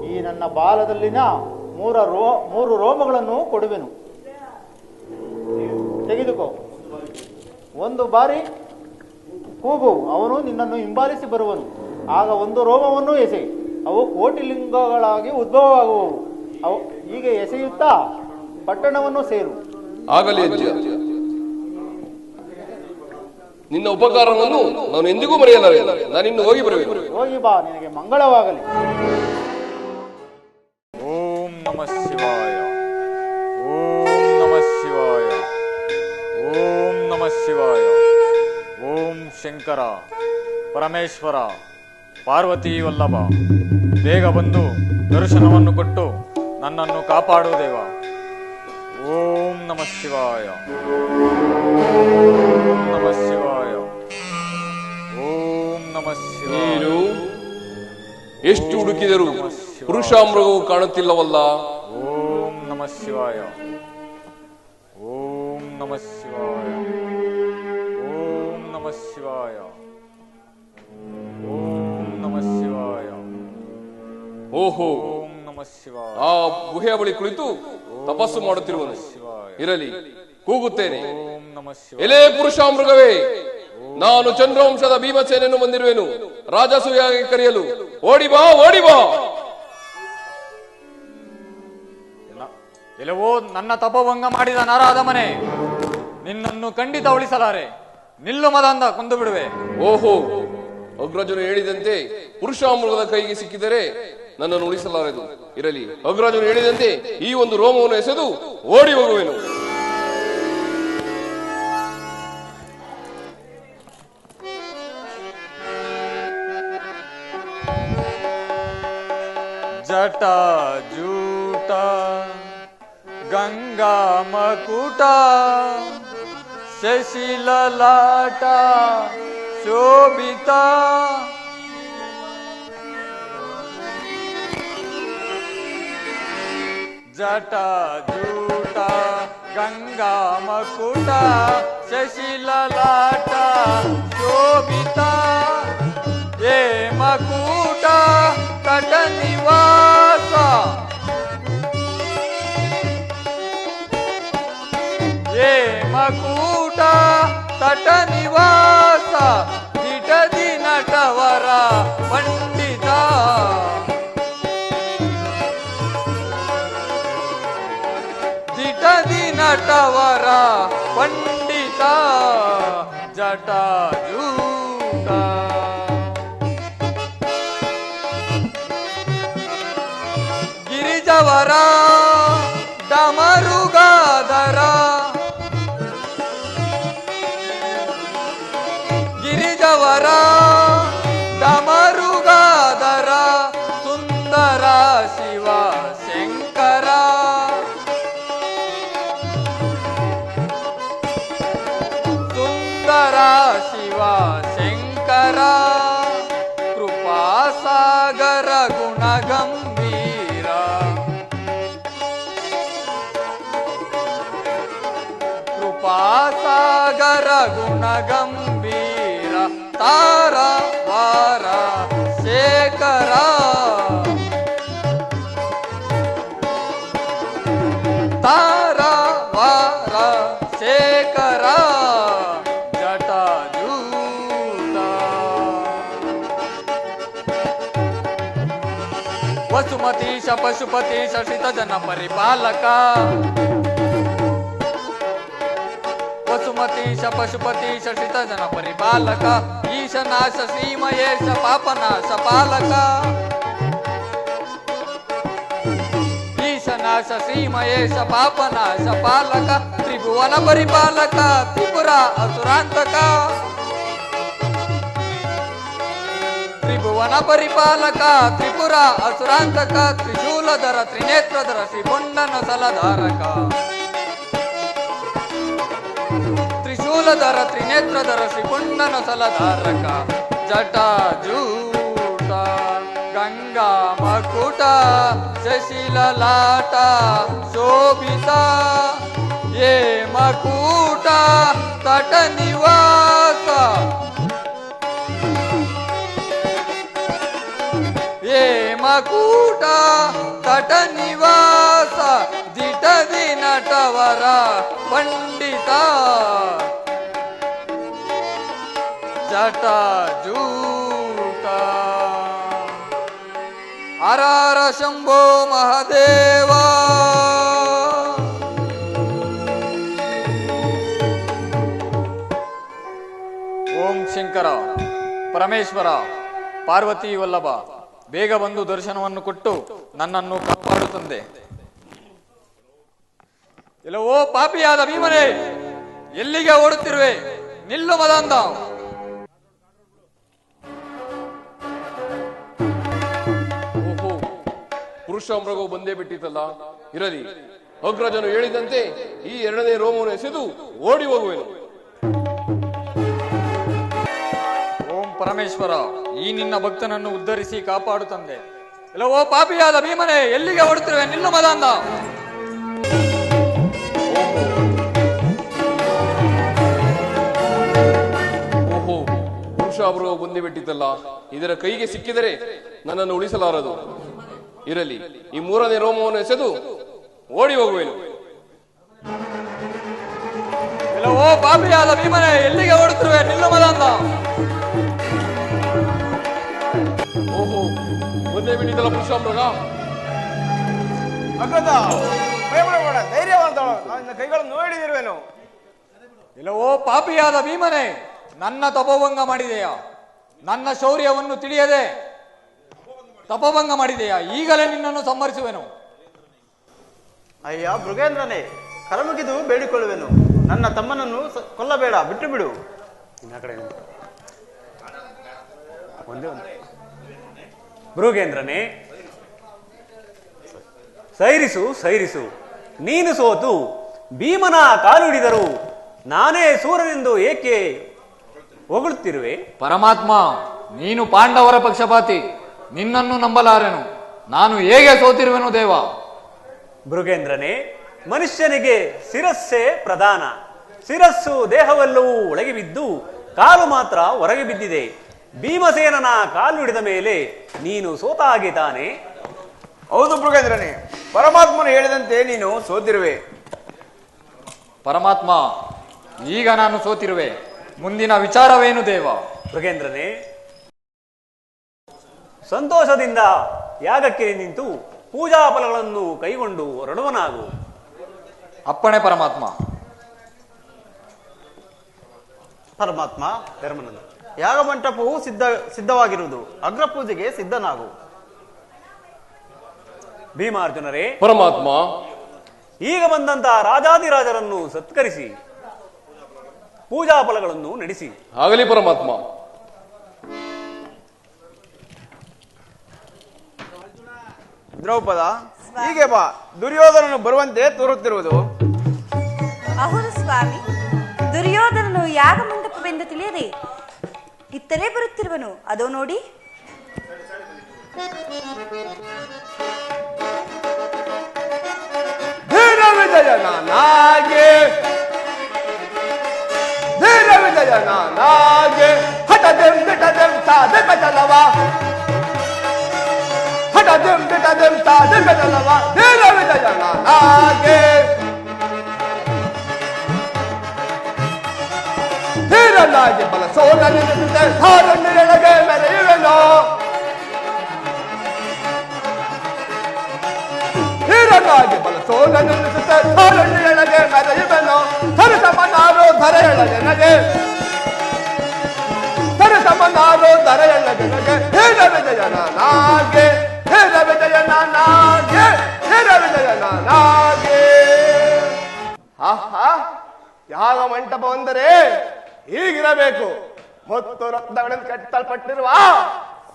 ಈ ನನ್ನ ಬಾಲದಲ್ಲಿನ ಮೂರು ರೋಮಗಳನ್ನು ಕೊಡುವೆನು, ತೆಗೆದುಕೋ. ಒಂದು ಬಾರಿ ಕೂಗು, ಅವನು ನಿನ್ನನ್ನು ಹಿಂಬಾಲಿಸಿ ಬರುವನು. ಆಗ ಒಂದು ರೋಮವನ್ನು ಎಸೆ, ಅವು ಕೋಟಿ ಲಿಂಗಗಳಾಗಿ ಉದ್ಭವವಾಗುವವು. ಅವು ಹೀಗೆ ಎಸೆಯುತ್ತಾ ಪಟ್ಟಣವನ್ನು ಸೇರು. ಆಗಲಿ ಅಜ್ಜ, ನಿನ್ನ ಉಪಕಾರವನ್ನು ನಾನು ಎಂದಿಗೂ ಮರೆಯಲಾರೆ. ನಾನಿನ್ನು ಹೋಗಿ ಬರಬೇಕು. ಹೋಗಿ ಬಾ, ನಿನಗೆ ಮಂಗಳವಾಗಲಿ. ಓಂ ನಮಃ ಶಿವಾಯ, ಓಂ ನಮಃ ಶಿವಾಯ, ಓಂ ನಮಃ ಶಿವಾಯ. ಓಂ ಶಂಕರ, ಪರಮೇಶ್ವರ, ಪಾರ್ವತಿ ವಲ್ಲಭ, ಬೇಗ ಬಂದು ದರ್ಶನವನ್ನು ಕೊಟ್ಟು ನನ್ನನ್ನು ಕಾಪಾಡು ದೇವ. ಓಂ ನಮಃ ಶಿವಾಯ, ಓಂ ನಮಃ ಶಿವಾಯ, ಓಂ ನಮಃ ಶಿವಾಯ. ನೀನು ಎಷ್ಟು ಹುಡುಕಿದರೂ ಪುರುಷಾಮೃಗವು ಕಾಣುತ್ತಿಲ್ಲವಲ್ಲ? ಓಂ ನಮಃ ಶಿವಾಯ, ಓಂ ನಮಃ ಶಿವಾಯ, ಓಂ ನಮಃ ಶಿವಾಯ, ಓಂ ನಮಃ ಶಿವಾಯ. ಓಹೋ, ಓಂ ನಮಃ ಶಿವಾಯ. ಆ ಗುಹೆಯ ಬಳಿ ಕುಳಿತು ತಪಸ್ಸು ಮಾಡುತ್ತಿರುವನು. ಇರಲಿ, ಕೂಗುತ್ತೇನೆ. ಓಂ ನಮಃ ಶಿವಾಯ. ಎಲೆ ಪುರುಷಾಮೃಗವೇ, ನಾನು ಚಂದ್ರವಂಶದ ಭೀಮಸೇನನ್ನು ಬಂದಿರುವೆನು ರಾಜಸೂಯಾಗಿ ಕರೆಯಲು. ಓಡಿ ಬಾ, ಓಡಿ ಬಾ. ಎಲ್ಲವೋ ನನ್ನ ತಪಭಂಗ ಮಾಡಿದ ನರಾದ ಮನೆ, ನಿನ್ನನ್ನು ಖಂಡಿತ ಉಳಿಸಲಾರೆ. ನಿಲ್ಲು ಮದಂದ ಕೊಂದು ಬಿಡುವೆ. ಓಹೋ, ಅಗ್ರಜನು ಹೇಳಿದಂತೆ ಪುರುಷಾಮೃಗದ ಕೈಗೆ ಸಿಕ್ಕಿದರೆ ನನ್ನನ್ನು ಉಳಿಸಲಾರದು. ಇರಲಿ, ಅಗ್ರಜನು ಹೇಳಿದಂತೆ ಈ ಒಂದು ರೋಮವನ್ನು ಎಸೆದು ಓಡಿ ಹೋಗುವೆನು. ಜಟ ಜೂಟ ಗಂಗಾ ಮಕುಟ ಶಶಿಲಲಾಟ ಶೋಭಿತ ಜಟ ಜೂಟ ಗಂಗಾ ಮಕುಟ ಶಶಿಲಲಾಟ ಶೋಭಿತ ಏ ಮಕೂಟ ತಟ ನಿವಾಸ ಏ ಮಕೂಟ ತಟ ನಿವಾಸ ದಿಟದಿ ನಟವರ ಪಂಡಿತ ದಿಟದಿ ನಟವರ ಪಂಡಿತ ಜಟಾಜೂಟ ಗಿರಿಜವರ ಡಮರುಗಾದರ ಗಿರಿಜವರ ಡಮರುಗಾದರ ಸುಂದರ ಶಿವ ಶಂಕರ ಸುಂದರ ಶಿವ ಶಂಕರ ಕೃಪಾಸಾಗರ ಗುಣಗಂಭೀರ ಕೃಪಾಸಾಗರ ಗುಣಗಂಭೀರ ತಾರ ವಾರ ಶೇಖರ ತಾರ ವಾರ ಶೇಖರ ಜಟಾಜೂಟ ವಸುಮತೀಶ ಪಶುಪತೀಶ ಶ್ರಿತ ಜನ ಪರಿಪಾಲಕ ಸುಮತೀಶ ಪಶುಪತೀಶ ಶ್ರಿತ ಜನ ಪರಿಪಾಲಕ ಈಶ ನಾಶ ಶ್ರೀಮಯೇಶ ಪಾಪನಾಶ ಪಾಲಕ ಈಶ ನಾಶ ಶ್ರೀಮಯೇಶ ಪಾಪನಾಶ ಪಾಲಕ ತ್ರಿಭುವನ ಪರಿಪಾಲಕ ತ್ರಿಪುರ ಅಸುರಾಂತಕ ತ್ರಿಭುವನ ಪರಿಪಾಲಕ ತ್ರಿಪುರ ಅಸುರಾಂತಕ ತ್ರಿಶೂಲಧರ ತ್ರಿನೇತ್ರಧರ ಶ್ರೀಕೊಂಡನ ಸಲಧಾರಕ ತ್ರಿಶೂಲಧರ ತ್ರಿನೇತ್ರಧರ ಶ್ರೀಕೊಂಡನ ಸಲಧಾರಕ ಜಟಾಜೂಟ ಗಂಗಾ ಮಕುಟ ಶಶಿಲಲಾಟ ಶೋಭಿತ ಏ ಮಕೂಟ ತಟ ನಿವಾಸ ಏ ಮಕೂಟ ತಟ ನಿವಾಸ ದಿಟದಿ ನಟವರ ಪಂಡಿತ ಜಟಾಜೂಟ ಅರಾರ ಶಂಭೋ ಮಹಾದೇವ ಓಂ ಶಂಕರ ಪರಮೇಶ್ವರ ಪಾರ್ವತಿ ವಲ್ಲಭ ಬೇಗ ಬಂದು ದರ್ಶನವನ್ನು ಕೊಟ್ಟು ನನ್ನನ್ನು ಕಾಪಾಡು ತಂದೆ. ಎಲ್ಲವೋ ಪಾಪಿಯಾದ ಭೀಮನೇ, ಎಲ್ಲಿಗೆ ಓಡುತ್ತಿರುವೆ? ನಿಲ್ಲು ಮದಾಂಧ. ಓಹೋ, ಪುರುಷ ಮೃಗವು ಬಂದೇ ಬಿಟ್ಟಿತಲ್ಲ. ಇರಲಿ, ಅಗ್ರಜನು ಹೇಳಿದಂತೆ ಈ ಎರಡನೇ ರೋಮವನ್ನು ಎಸೆದು ಓಡಿ ಹೋಗುವೆನು. ಓಂ ಪರಮೇಶ್ವರ, ಈ ನಿನ್ನ ಭಕ್ತನನ್ನು ಉದ್ಧರಿಸಿ ಕಾಪಾಡು ತಂದೆ. ಎಲ್ಲವೋ ಪಾಪಿಯಾದ ಭೀಮನೇ, ಎಲ್ಲಿಗೆ ಓಡುತ್ತಿರುವೆ? ನಿಲ್ಲು ಮದಾಂಧ. ಓಹೋ, ಪುರುಷ ಮೃಗವು ಬಂದೇ ಬಿಟ್ಟಿತಲ್ಲ. ಇದರ ಕೈಗೆ ಸಿಕ್ಕಿದರೆ ನನ್ನನ್ನು ಉಳಿಸಲಾರದು. ಇರಲಿ, ಈ ಮೂರನೇ ರೋಮವನ್ನು ಎಸೆದು ಓಡಿ ಹೋಗುವೆನು. ಎಲ್ಲವೋ ಪಾಪಿಯಾದ ಭೀಮನೇ, ಎಲ್ಲಿಗೆ ಓಡುತ್ತಿರುವೆ? ನಿಲ್ಲು ಮದಾಂಧ. ಓಹೋ, ಬಂದೇ ಬಿಟ್ಟಿದ್ದಲ್ಲ ಪುರುಷ ಮೃಗ. ಅಗ್ರಜ, ಭಯಪಡಬೇಡ, ಧೈರ್ಯವಂತ, ನನ್ನ ಕೈಗಳನ್ನು ನೋಡಿದಿರುವೆನು. ಎಲ್ಲವೋ ಪಾಪಿಯಾದ ಭೀಮನೇ, ನನ್ನ ತಪೋಭಂಗ ಮಾಡಿದೆಯಾ? ನನ್ನ ಶೌರ್ಯವನ್ನು ತಿಳಿಯದೆ ತಪೋಭಂಗ ಮಾಡಿದೆಯಾ? ಈಗಲೇ ನಿನ್ನನ್ನು ಸಂಹರಿಸುವೆನು. ಅಯ್ಯ ಮೃಗೇಂದ್ರನೇ, ಕರಮುಗಿದು ಬೇಡಿಕೊಳ್ಳುವೆನು. ನನ್ನ ತಮ್ಮನನ್ನು ಕೊಲ್ಲಬೇಡ, ಬಿಟ್ಟು ಬಿಡು. ಮೃಗೇಂದ್ರನೇ, ಸೈರಿಸು ಸೈರಿಸು. ನೀನು ಸೋತು ಭೀಮನ ಕಾಲು ಹಿಡಿದರು ನಾನೇ ಸೂರನೆಂದು ಏಕೆ ಹೊಗಳುತ್ತಿರುವೆ? ಪರಮಾತ್ಮ, ನೀನು ಪಾಂಡವರ ಪಕ್ಷಪಾತಿ, ನಿನ್ನನ್ನು ನಂಬಲಾರೆನು. ನಾನು ಹೇಗೆ ಸೋತಿರುವೆನು ದೇವ? ಮೃಗೇಂದ್ರನೇ, ಮನುಷ್ಯನಿಗೆ ಶಿರಸ್ಸೇ ಪ್ರಧಾನ. ಶಿರಸ್ಸು ದೇಹವೆಲ್ಲವೂ ಒಳಗೆ ಬಿದ್ದು ಕಾಲು ಮಾತ್ರ ಹೊರಗೆ ಬಿದ್ದಿದೆ. ಭೀಮಸೇನನ ಕಾಲು ಹಿಡಿದ ಮೇಲೆ ನೀನು ಸೋತ ಹಾಗೆ ತಾನೆ? ಹೌದು ಮೃಗೇಂದ್ರನೇ, ಪರಮಾತ್ಮನು ಹೇಳಿದಂತೆ ನೀನು ಸೋತಿರುವೆ. ಪರಮಾತ್ಮ, ಈಗ ನಾನು ಸೋತಿರುವೆ. ಮುಂದಿನ ವಿಚಾರವೇನು ದೇವ? ಮೃಗೇಂದ್ರನೇ, ಸಂತೋಷದಿಂದ ಯಾಗಕ್ಕೆ ನಿಂತು ಪೂಜಾ ಫಲಗಳನ್ನು ಕೈಗೊಂಡು ಹೊರಡುವನಾಗು. ಅಪ್ಪಣೆ ಪರಮಾತ್ಮ. ಪರಮಾತ್ಮ, ಧರ್ಮನಂದ, ಯಾಗಮಂಟಪವು ಸಿದ್ಧವಾಗಿರುವುದು. ಅಗ್ರ ಪೂಜೆಗೆ ಸಿದ್ಧನಾಗು. ಭೀಮಾರ್ಜುನರೇ, ಪರಮಾತ್ಮ, ಈಗ ಬಂದಂತಹ ರಾಜಾದಿರಾಜರನ್ನು ಸತ್ಕರಿಸಿ ಪೂಜಾ ಫಲಗಳನ್ನು ನಡೆಸಿ. ಆಗಲಿ ಪರಮಾತ್ಮ. ದ್ರೌಪದ, ಹೀಗೆ ಬಾ. ದುರ್ಯೋಧನನು ಬರುವಂತೆ ತೋರುತ್ತಿರುವುದು. ಹೌದು ಸ್ವಾಮಿ, ದುರ್ಯೋಧನನು ಯಾಗ ಮಂಟಪವೆಂದು ತಿಳಿಯದೆ ಇತ್ತಲೇ ಬರುತ್ತಿರುವನು. ಅದೋ ನೋಡಿ. ಧೀರ ವಿಜಯ ನಾನಾಗೆ, ಧೀರ ವಿಜಯ ನಾನಾಗೆ, ಹಠದೆಂ ಬಿಟದೆಂ ಸಾಧೆ ಬೆಟಲವ, ಹಠದೆಂ ಬಿಟದೆಂ ಸಾಧೆ ಬೆಟಲವ, ಧೀರ ವಿಜಯ ನಾನಾಗೆ. ಧೀರನಾಗಿ ಬಲ ಸೋಲ ನಿಲ್ಲಿಸಿದೆ, ಹಾರನ್ನು ಎಳಗೆ ಮೆರೆಯುವೆನೋ. ಧೀರನಾಗಿ ಬಲ ಸೋಲ ನಿಲ್ಲಿಸಿದೆ, ಹಾರನ್ನು ಎಳಗೆ ಮೆರೆಯುವೆನೋ. ಹರಸ ಮನಾರು ಧರೆಯಳ್ಳ ಜನಗೆ ಸರಿಸಮನಾರು ಧರೆಯಳ್ಳ ಜನಗೆ ಹೇರ ವಿಜಯನ ನಾಗೆ ಹೇರ ವಿಜಯನ ನಾಗೆ ಹೇರ ವಿಜಯನ ನಾಗೆ. ಆಹಾ, ಯಾಗ ಮಂಟಪ ಅಂದರೆ ಹೀಗಿರಬೇಕು. ಮತ್ತು ರತ್ನಗಳಿಂದ ಕಟ್ಟಲ್ಪಟ್ಟಿರುವ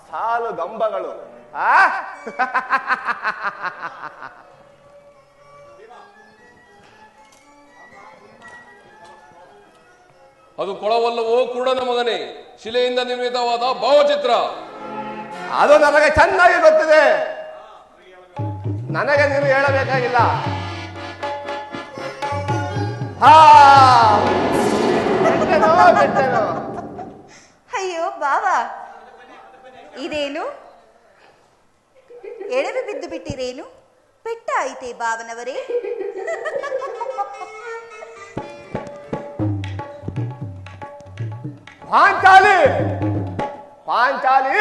ಸಾಲು ಗಂಬಗಳು. ಅದು ಕೊಳವಲ್ಲವೋ ಕುರುಡನ ಮಗನೇ, ಶಿಲೆಯಿಂದ ನಿರ್ಮಿತವಾದ ಭಾವಚಿತ್ರ. ಅದು ನನಗೆ ಚೆನ್ನಾಗಿ ಗೊತ್ತಿದೆ, ನನಗೆ ನೀನು ಹೇಳಬೇಕಾಗಿಲ್ಲ. ಅಯ್ಯೋ ಬಾವಾ, ಇದೇನು ಎಡವಿ ಬಿದ್ದು ಬಿಟ್ಟಿರೇನು? ಪೆಟ್ಟ ಆಯ್ತೆ ಬಾವನವರೇ? ಪಾಂಚಾಲಿ ಪಾಂಚಾಲಿ,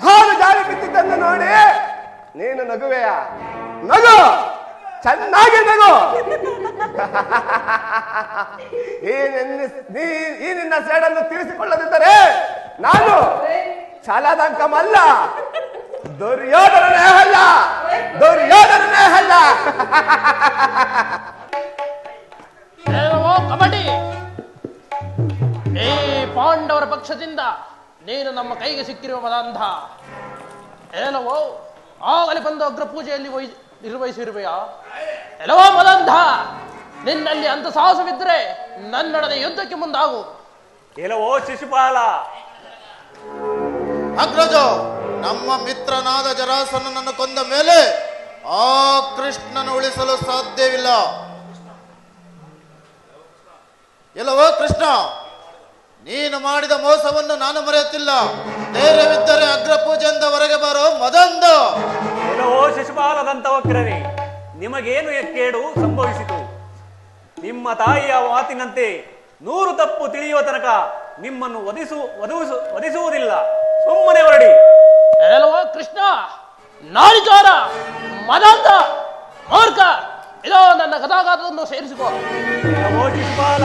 ನಾನು ಜಾರಿ ಬಿದ್ದಿದ್ದನ್ನು ನೋಡಿ ನೀನು ನಗುವೆಯ? ನಗು, ಚೆನ್ನಾಗಿ ನಗು. ಈ ನಿನ್ನ ಸೇಡನ್ನು ತೀರಿಸಿಕೊಳ್ಳದಿದ್ದರೆ ನಾನು ಛಲದಂಕಮಲ್ಲ, ದುರ್ಯೋಧನನೇ ಅಲ್ಲ, ದುರ್ಯೋಧನನೇ ಅಲ್ಲ. ಕಬಡ್ಡಿ, ಈ ಪಾಂಡವರ ಪಕ್ಷದಿಂದ ನೀನು ನಮ್ಮ ಕೈಗೆ ಸಿಕ್ಕಿರುವ ಮದಾಂಧ ಏನವೋ ಆಗಲಿ ಬಂದು ಅಗ್ರ ಪೂಜೆಯಲ್ಲಿ ನಿರ್ವಹಿಸಿರುವೆಯಾ? ಎಲ್ಲವೋ ಮದಾಂಧ, ನಿನ್ನಲ್ಲಿ ಅಂತ ಸಾಹಸವಿದ್ದರೆ ನನ್ನೊಡನೆ ಯುದ್ಧಕ್ಕೆ ಮುಂದಾಗು. ಎಲ್ಲವೋ ಶಿಶುಪಾಲ. ಅಗ್ರಜ, ನಮ್ಮ ಮಿತ್ರನಾದ ಜರಾಸಂಧನನ್ನು ಕೊಂದ ಮೇಲೆ ಆ ಕೃಷ್ಣನ ಉಳಿಸಲು ಸಾಧ್ಯವಿಲ್ಲ. ಎಲ್ಲವೋ ಕೃಷ್ಣ, ನೀನು ಮಾಡಿದ ಮೋಸವನ್ನು ನಾನು ಮರೆಯುತ್ತಿಲ್ಲ. ಧೈರ್ಯವಿದ್ದರೆ ಅಗ್ರ ಪೂಜೆಯಿಂದ ಹೊರಗೆ ಬರೋ ಮದಂದ. ಎಲ್ಲವೋ ಶಿಶುಪಾಲದಂತವಕ್ರನೇ, ನಿಮಗೇನು ಕೇಡು ಸಂಭವಿಸಿತು? ನಿಮ್ಮ ತಾಯಿಯ ಮಾತಿನಂತೆ 100 ತಪ್ಪು ತಿಳಿಯುವ ತನಕ ನಿಮ್ಮನ್ನು ವಧಿಸುವುದಿಲ್ಲ. ಸುಮ್ಮನೆ ಹೊರಡಿ. ಎಲ್ಲವೋ ಕೃಷ್ಣ, ನಾರಿಚಾರ, ಮದಾಂಧ, ಮೂರ್ಖ, ಇದೋ ನನ್ನ ಗದಾಘಾತವನ್ನು ಸೇರಿಸಿಕೋ. ಎಲ್ಲವೋ ಶಿಶುಪಾಲ,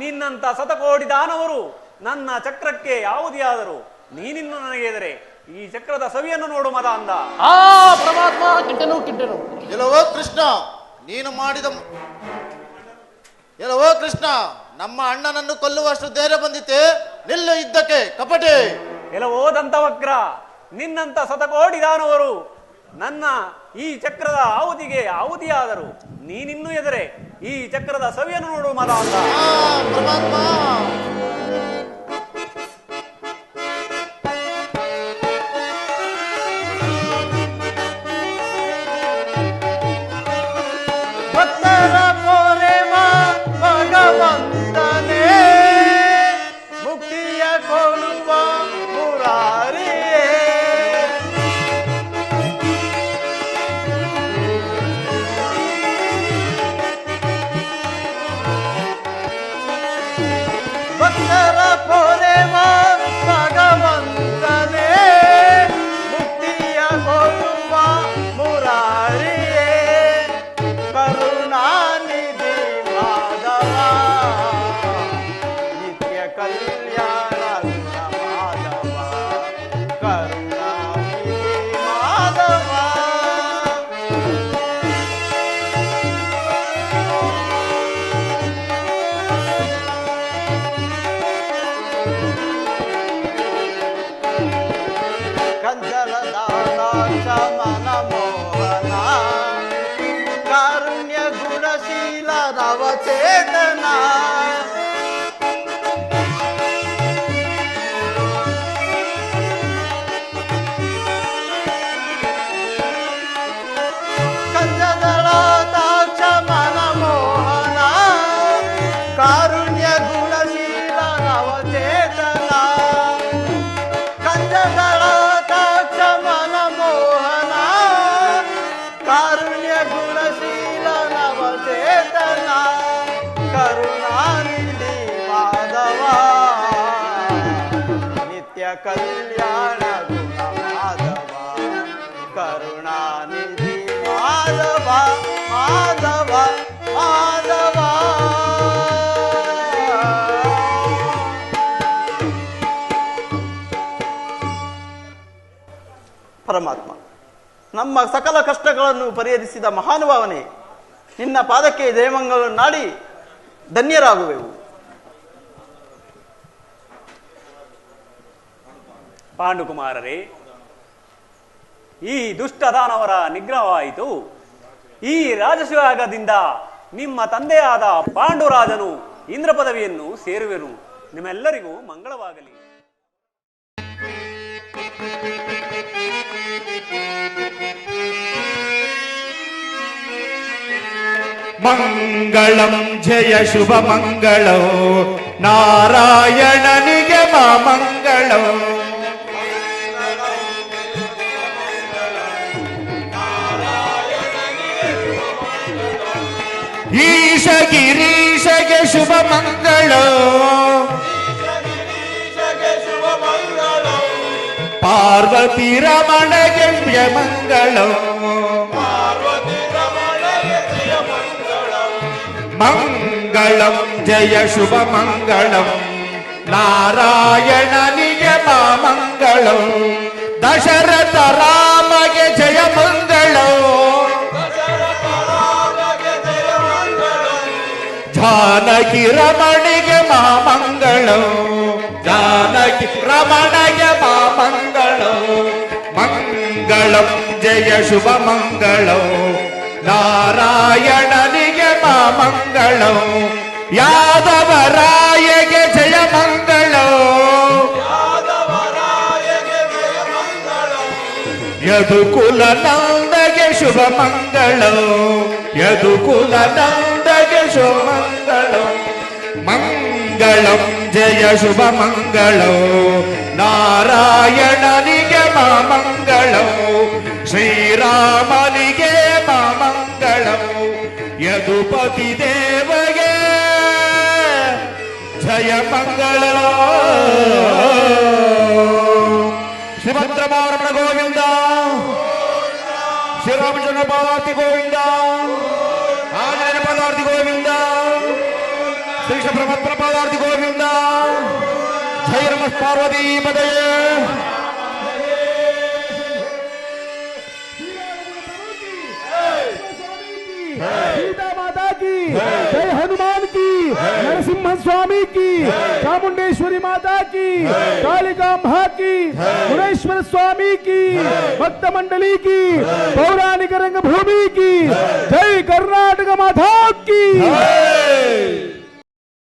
ನಿನ್ನಂತ ಶತಕೋಟಿ ದಾನವರು ನನ್ನ ಚಕ್ರಕ್ಕೆ ಯಾವುದೇ ಆದರೂ ನೀನಿನ್ನು ನನಗೆ ಎದರೆ ಈ ಚಕ್ರದ ಸವಿಯನ್ನು ನೋಡು ಮದಾಂಧ. ಆ ಪರಮಾತ್ಮ ಕಿಟ್ಟನು. ಎಲ್ಲವೋ ಕೃಷ್ಣ, ನೀನು ಮಾಡಿದ ಎಲ್ಲವೋ ಕೃಷ್ಣ, ನಮ್ಮ ಅಣ್ಣನನ್ನು ಕೊಲ್ಲುವಷ್ಟು ಧೈರ್ಯ ಬಂದಿತ್ತೆ? ನಿಲ್ಲು ಇದ್ದಕ್ಕೆ ಕಪಟೆ. ಎಲ್ಲವೋ ದಂತವಕ್ರ, ನಿನ್ನಂತ ಶತಕೋಟಿ ದಾನವರು ನನ್ನ ಈ ಚಕ್ರದ ಆಹುತಿಯಾದರು ನೀನಿನ್ನೂ ಎದರೆ ಈ ಚಕ್ರದ ಸವಿಯನ್ನು ನೋಡು ಮದಾಂಧ. ಪರಮಾತ್ಮ, ಭಕ್ತರ ಪೋರೆಮ ಭಗವಂತನೇ, ಮುಕ್ತಿಯ ಕೊಡುವ ಮುರಾರಿಯೇ. ಭಕ್ತರ ಪೋರೆಮ ಭಗವಂತನೇ, ಮುಕ್ತಿಯ ಕೊಡುವ ಮುರಾರಿಯೇ. ಕರುಣಾನಿಧಿ ಮಾಧವ, ನಿತ್ಯ ಕಲ್ಯಾಣ ಗುಣ ಮಾಧವ, ಕರುಣಾನಿಧಿ ಮಾಧವ. ಕಂಜಲದಾಕ್ಷ ಮನ ಮೋಹನ, ಕಾರುಣ್ಯ ಗುಣಶೀಲ ನವಚೇತನ. ಕಂಜದಳಾಕ್ಷ ಮನ ಮೋಹನ, ಕಾರುಣ್ಯ ಗುಣಶೀಲ ನವಚೇತನ. ಕಂಜದಳಾಕ್ಷ ಮನ ಮೋಹನ, ಕಾರುಣ್ಯ ಗುಣಶೀಲ ನವಚೇತನ. ಕರುಣಾನಿಧಿ ಮಾಧವ, ನಿತ್ಯ ಕಲ್ಯಾಣ ಗುಣ ಮಾಧವ, ಕರುಣಾನಿಧಿ ಮಾಧವ ಮಾಧವ ಮಾಧವ. ಪರಮಾತ್ಮ. ನಮ್ಮ ಸಕಲ ಕಷ್ಟಗಳನ್ನು ಪರಿಹರಿಸಿದ ಮಹಾನುಭಾವನೆ, ನಿನ್ನ ಪಾದಕ್ಕೆ ಜಯಮಂಗಲವನ್ನು ನಾಡಿ ಧನ್ಯರಾಗುವೆವು. ಪಾಂಡುಕುಮಾರರೇ, ಈ ದುಷ್ಟದಾನವರ ನಿಗ್ರಹವಾಯಿತು. ಈ ರಾಜಸೂಯಾಗದಿಂದ ನಿಮ್ಮ ತಂದೆಯಾದ ಪಾಂಡುರಾಜನು ಇಂದ್ರ ಪದವಿಯನ್ನು ಸೇರುವೆನು. ನಿಮ್ಮೆಲ್ಲರಿಗೂ ಮಂಗಳವಾಗಲಿ. ಮಂಗಳಂ ಜಯ ಶುಭ ಮಂಗಳೋ ನಾರಾಯಣನಿಗೆ ಮಂಗಳೋ. ಈಶ ಗಿರೀಶಗೆ ಶುಭ ಮಂಗಳೋ ಪಾರ್ವತಿ ರಮಣಗೆ ಜಯ ಮಂಗಳೋ. ಮಂಗಳಂ ಜಯ ಶುಭ ಮಂಗಳಂ ನಾರಾಯಣನಿಗೆ ಮಂಗಳೋ. ದಶರಥ ರಾಮಗೆ ಜಯ ಮಂಗಳೋ. ಜಾನಕಿ ರಮಣಿಗೆ ಮಂಗಳೋ. ಜಾನಕಿ ರಮಣಗೆ ಮಂಗಳೋ. ಮಂಗಳಂ ಜಯ ಶುಭ ಮಂಗಳೋ ನಾರಾಯಣನಿಗೆ ಮಂಗಳೋ. ಯಾದವರಾಯಗೆ ಜಯ ಮಂಗಳೋ. ಯದುಕುಲ ನಂದಗೆ ಶುಭ ಮಂಗಳೋ. ಯದುಕುಲ ನಂದಗೆ ಶುಭ ಮಂಗಳೋ. ಮಂಗಳಂ ಜಯ ಶುಭ ಮಂಗಳೋ ನಾರಾಯಣನಿಗೆ ಮಂಗಳೋ. ಶ್ರೀರಾಮನಿಗೆ ಮಂಗಳೋ. ಯದುಪತಿ ದೇವಗೆ ಜಯ ಮಂಗಳೋ. ಶ್ರೀಭದ್ರಮಾರಮಣ ಗೋವಿಂದ. ಶ್ರೀರಾಮಚಂದ್ರ ಪಾರ್ವತಿ ಗೋವಿಂದ. ಆಂಜನೇಯ ಪದಾರ್ಥಿ ಗೋವಿಂದ. ಶ್ರೀಕೃಷ್ಣ ಪರಮಾತ್ಮ ಪಾದಾರ್ಥಿ ಗೋವಿಂದ. ಜಯ ನಮ ಪಾರ್ವತಿ ಪದಯ. सीता माता की जय, हनुमान की, नरसिंह स्वामी की, चामुंडेश्वरी माता की, कालिका मां की, गुणेश्वर स्वामी की, भक्त मंडली की, पौराणिक रंग भूमि की जय. कर्ण